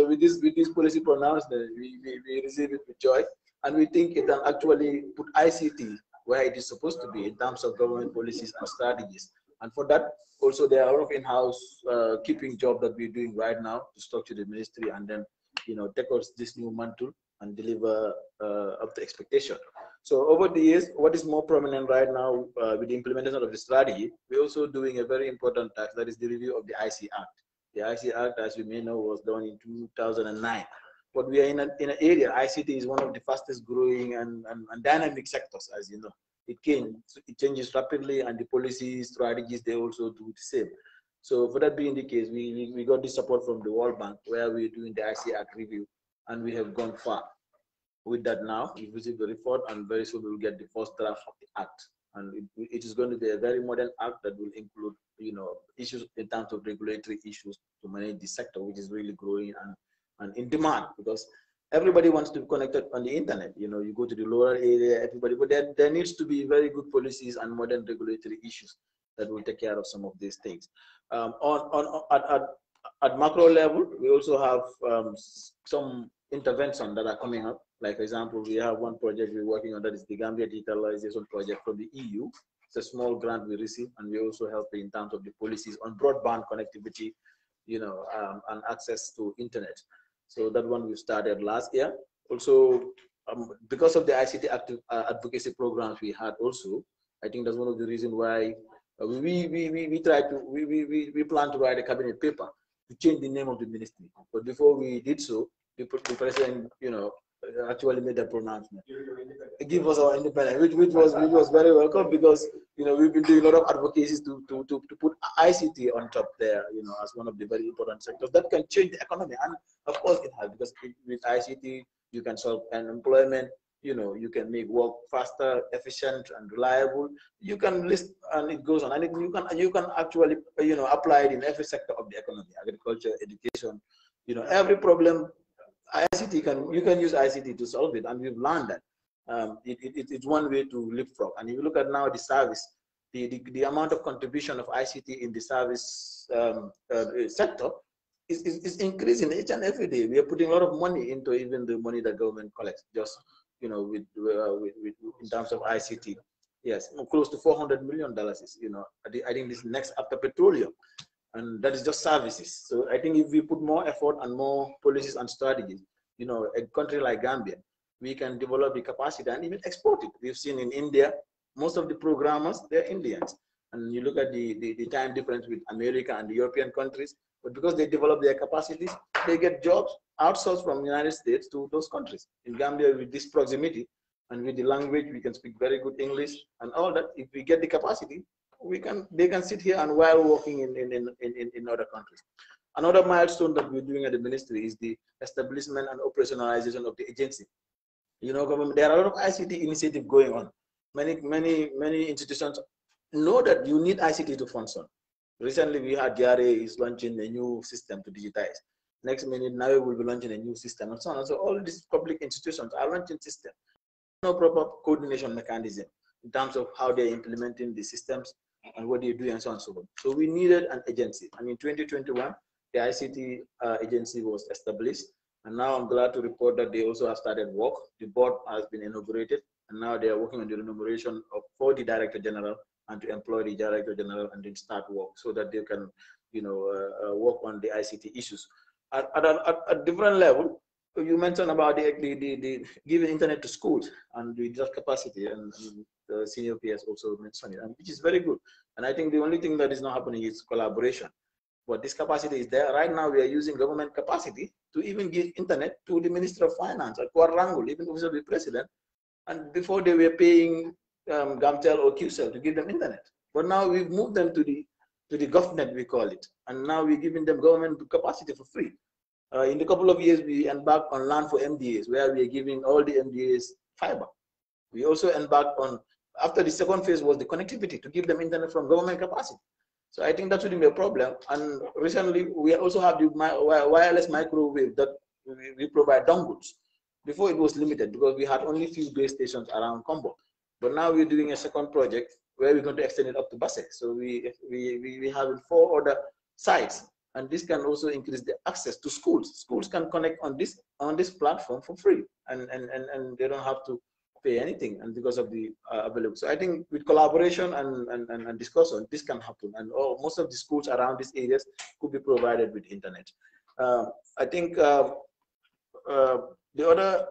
with this policy pronouncement, we receive it with joy, and we think it can actually put ICT where it is supposed to be in terms of government policies and strategies. And for that, also there are a lot of in-house keeping job that we're doing right now to structure the ministry and then, take us this new mantle and deliver up to expectation. So over the years, what is more prominent right now with the implementation of the strategy, we're also doing a very important task, that is the review of the IC Act. The IC Act, as you may know, was done in 2009. But we are in an area, ICT is one of the fastest growing and dynamic sectors, as you know. it changes rapidly, and the policy strategies, they also do the same. So for that being the case, we got the support from the World Bank, where we're doing the IC Act review, and we have gone far with that now. We've received the report, and very soon we'll get the first draft of the act. And it is going to be a very modern act that will include, issues in terms of regulatory issues to manage the sector, which is really growing and in demand, because everybody wants to be connected on the internet. You go to the rural area, everybody, but there needs to be very good policies and modern regulatory issues that will take care of some of these things. At macro level, we also have some interventions that are coming up. Like, for example, we have one project we're working on, that is the Gambia Digitalization Project from the EU. It's a small grant we receive, and we also help in terms of the policies on broadband connectivity, and access to internet. So that one we started last year. Also, because of the ICT advocacy programs we had also, I think that's one of the reasons why we plan to write a cabinet paper to change the name of the ministry. But before we did so, the president, actually made a pronouncement. Give us our independence, which was very welcome, because we've been doing a lot of advocacies to put ICT on top there, as one of the very important sectors that can change the economy. And of course it has, because with ICT you can solve unemployment, you can make work faster, efficient, and reliable. You can list, and it goes on, and you can actually apply it in every sector of the economy: agriculture, education, every problem. You can use ICT to solve it, and we've learned that it's one way to leapfrog. And if you look at now the service, the amount of contribution of ICT in the service sector is increasing each and every day. We are putting a lot of money into even the money that government collects, just with in terms of ICT. Yes, close to $400 million. I think this next after petroleum. And that is just services. So I think if we put more effort and more policies and strategies, a country like Gambia, we can develop the capacity and even export it. We've seen in India, most of the programmers, they're Indians. And you look at the time difference with America and the European countries, but because they develop their capacities, they get jobs outsourced from the United States to those countries. In Gambia, with this proximity and with the language, we can speak very good English and all that. If we get the capacity, they can sit here and while working in other countries. Another milestone that we're doing at the ministry is the establishment and operationalization of the agency. There are a lot of ICT initiatives going on. Many institutions know that you need ICT to function. Recently, we had GRA is launching a new system to digitize. Next minute, now we will be launching a new system, and so on. And so all these public institutions are launching systems. No proper coordination mechanism in terms of how they're implementing the systems and what they do, and so on and so on. So we needed an agency. And in 2021, the ICT agency was established. And now I'm glad to report that they also have started work. The board has been inaugurated, and now they are working on the remuneration for the Director General and to employ the Director General and then start work so that they can, work on the ICT issues. At a different level, you mentioned about the giving internet to schools and the just capacity, and the senior PS also mentioned it, which is very good. And I think the only thing that is not happening is collaboration. But this capacity is there. Right now, we are using government capacity to even give internet to the Minister of Finance at Kuarangul, even officer of the President. And before they were paying Gamtel or QCell to give them internet. But now we've moved them to the GovNet, we call it. And now we're giving them government capacity for free. In a couple of years, we embarked on Land for MDAs, where we are giving all the MDAs fiber. We also embarked on, after the second phase was the connectivity, to give them internet from government capacity. So I think that shouldn't be a problem. And recently, we also have the wireless microwave that we provide dongles. Before it was limited because we had only few base stations around Combo. But now we're doing a second project where we're going to extend it up to Basse. So we have 4 other sites. And this can also increase the access to schools. Schools can connect on this platform for free, and they don't have to pay anything, and because of the available. So I think with collaboration and discussion, this can happen, and most of the schools around these areas could be provided with internet. I think the other